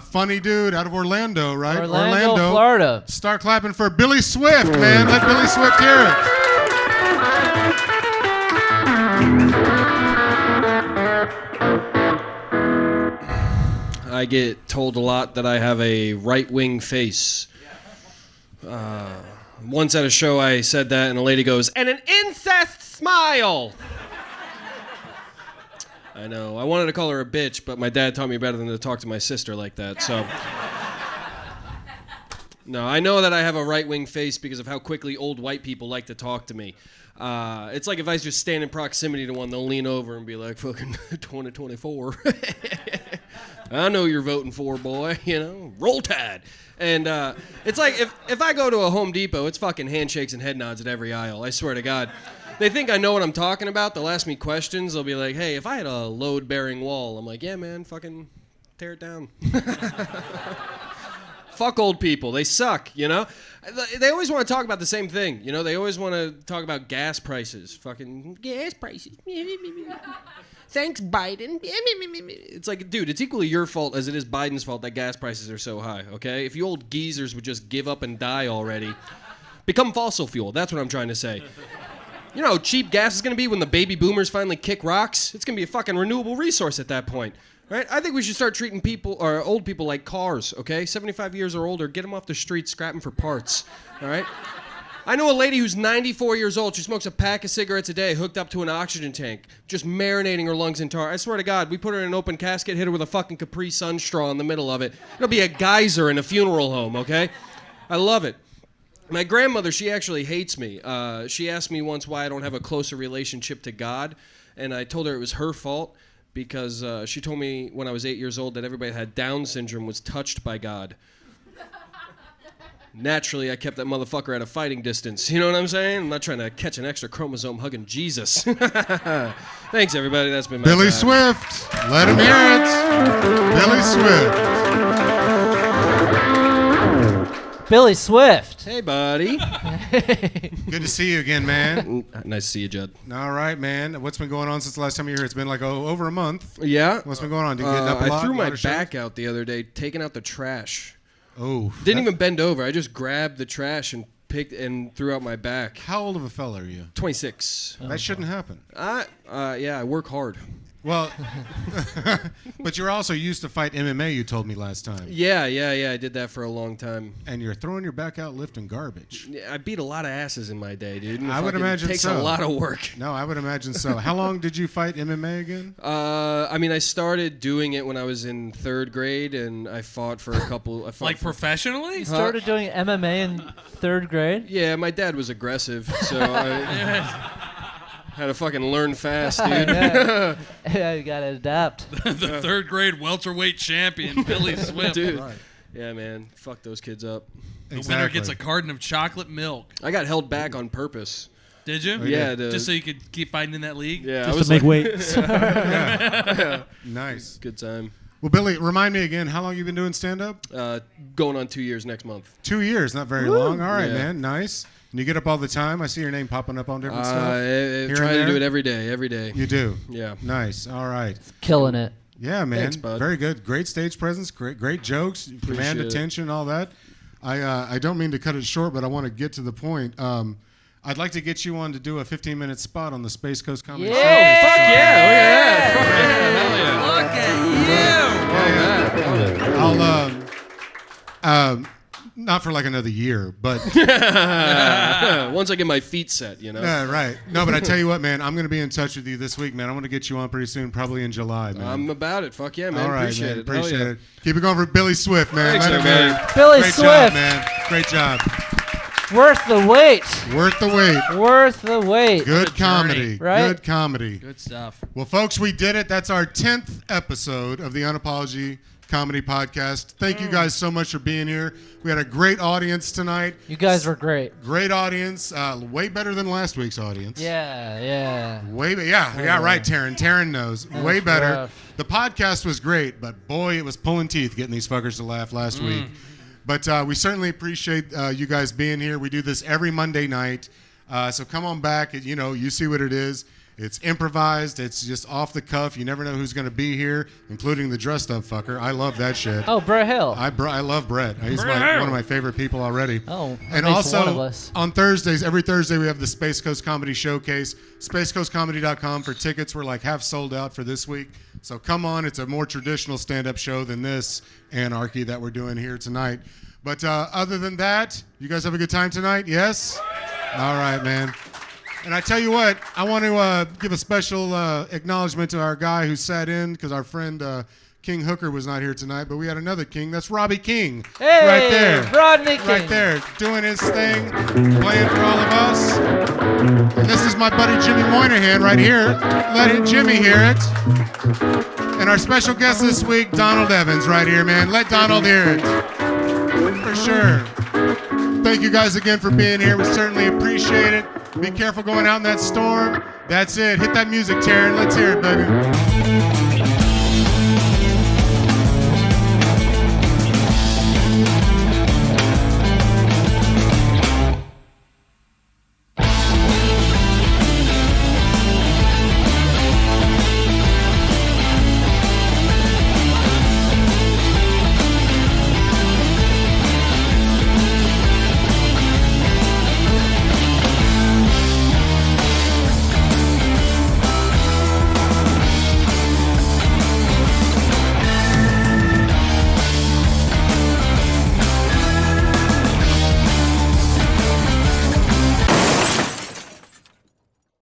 Funny dude out of Orlando, right? Orlando, Florida. Start clapping for Billy Swift, man. Let Billy Swift hear it. I get told a lot that I have a right-wing face. Once at a show I said that, and a lady goes, "And an incest smile!" I know. I wanted to call her a bitch, but my dad taught me better than to talk to my sister like that, so... No, I know that I have a right-wing face because of how quickly old white people like to talk to me. It's like if I just stand in proximity to one, they'll lean over and be like, fucking 2024. I know you're voting for, boy, Roll Tide. And it's like if I go to a Home Depot, it's fucking handshakes and head nods at every aisle, I swear to God. They think I know what I'm talking about. They'll ask me questions. They'll be like, hey, if I had a load-bearing wall, I'm like, yeah, man, fucking tear it down. Fuck old people. They suck, They always want to talk about the same thing, They always want to talk about gas prices. Fucking gas prices. Thanks, Biden. It's like, dude, it's equally your fault as it is Biden's fault that gas prices are so high, okay? If you old geezers would just give up and die already, become fossil fuel. That's what I'm trying to say. You know how cheap gas is going to be when the baby boomers finally kick rocks? It's going to be a fucking renewable resource at that point. Right? I think we should start treating people or old people like cars, okay? 75 years or older, get them off the street, scrap them for parts, all right? I know a lady who's 94 years old. She smokes a pack of cigarettes a day, hooked up to an oxygen tank, just marinating her lungs in tar. I swear to God, we put her in an open casket, hit her with a fucking Capri Sun straw in the middle of it. It'll be a geyser in a funeral home, okay? I love it. My grandmother, she actually hates me. She asked me once why I don't have a closer relationship to God, and I told her it was her fault because she told me when I was 8 years old that everybody that had Down syndrome was touched by God. Naturally, I kept that motherfucker at a fighting distance. You know what I'm saying? I'm not trying to catch an extra chromosome hugging Jesus. Thanks, everybody. That's been my Billy time. Swift. Let him hear it. Billy Swift. Billy Swift. Hey, buddy. Good to see you again, man. Nice to see you, Judd. All right, man. What's been going on since the last time you were here? It's been like over a month. Yeah. What's been going on? Did you get up a lot? I threw A my lot of back shows? out the other day, taking out the trash. Oh. Didn't even bend over. I just grabbed the trash and picked and threw out my back. How old of a fella are you? 26. That shouldn't happen. Yeah, I work hard. Well, but you're also used to fight MMA, you told me last time. Yeah, I did that for a long time. And you're throwing your back out lifting garbage. Yeah, I beat a lot of asses in my day, dude. I would imagine takes so. a lot of work. No, I would imagine so. How long did you fight MMA again? I mean, I started doing it when I was in 3rd grade, and I fought for a couple. Professionally? You started doing MMA in 3rd grade? Yeah, my dad was aggressive, so I had to fucking learn fast, dude. Yeah, you gotta adapt. The 3rd grade welterweight champion, Billy Swift. Dude. Yeah, man. Fuck those kids up. The winner gets a carton of chocolate milk. I got held back on purpose. Did you? Yeah. Just so you could keep fighting in that league? Yeah. Just to make weight. Yeah. Nice. Good time. Well, Billy, remind me again, how long you been doing stand-up? Going on 2 years next month. 2 years, not very long. All right, man. Nice. And you get up all the time? I see your name popping up on different stuff. Trying to do it every day. You do? Yeah. Nice. All right. Killing it. Yeah, man. Thanks, bud. Very good. Great stage presence. Great jokes. Command Appreciate it. attention, all that. I don't mean to cut it short, but I want to get to the point. I'd like to get you on to do a 15-minute spot on the Space Coast Comedy Show. Fuck yeah. Look at that. Fuck yeah. Hell yeah. I'll not for like another year, but once I get my feet set, you know. Yeah, right. No, but I tell you what, man, I'm going to be in touch with you this week, man. I want to get you on pretty soon, probably in July, man. I'm about it. Fuck yeah, man. All right, Appreciate man. it. Appreciate Hell yeah. it. Keep it going for Billy Swift, man. Thanks, Let him man. hear it. Billy Great Swift. job, man. Great job. Worth the wait. Worth the wait. Worth the wait. Good comedy. Right? Good comedy. Good stuff. Well, folks, we did it. That's our 10th episode of the UnApology Comedy Podcast. Thank you guys so much for being here. We had a great audience tonight. You guys were great. Great audience. Way better than last week's audience. Yeah. Yeah, right, Taryn. Taryn knows. Way better. rough. The podcast was great, but boy, it was pulling teeth getting these fuckers to laugh last week. But we certainly appreciate you guys being here. We do this every Monday night. So come on back. You see what it is. It's improvised. It's just off the cuff. You never know who's going to be here, including the dressed up fucker. I love that shit. Oh, Brett Hill. I love Brett. He's one of my favorite people already. Oh, and makes one of also us. on Thursdays, every Thursday we have the Space Coast Comedy Showcase. SpaceCoastComedy.com for tickets. We're like half sold out for this week. So come on. It's a more traditional stand-up show than this anarchy that we're doing here tonight. But other than that, you guys have a good time tonight? Yes? All right, man. And I tell you what, I want to give a special acknowledgement to our guy who sat in because our friend King Hooker was not here tonight, but we had another King. That's Robbie King. Hey, right there. Rodney King. Right there, doing his thing, playing for all of us. And this is my buddy Jimmy Moynihan right here. Let Jimmy hear it. And our special guest this week, Donald Evans, right here, man. Let Donald hear it. For sure. Thank you guys again for being here. We certainly appreciate it. Be careful going out in that storm. That's it. Hit that music, Taryn. Let's hear it, baby.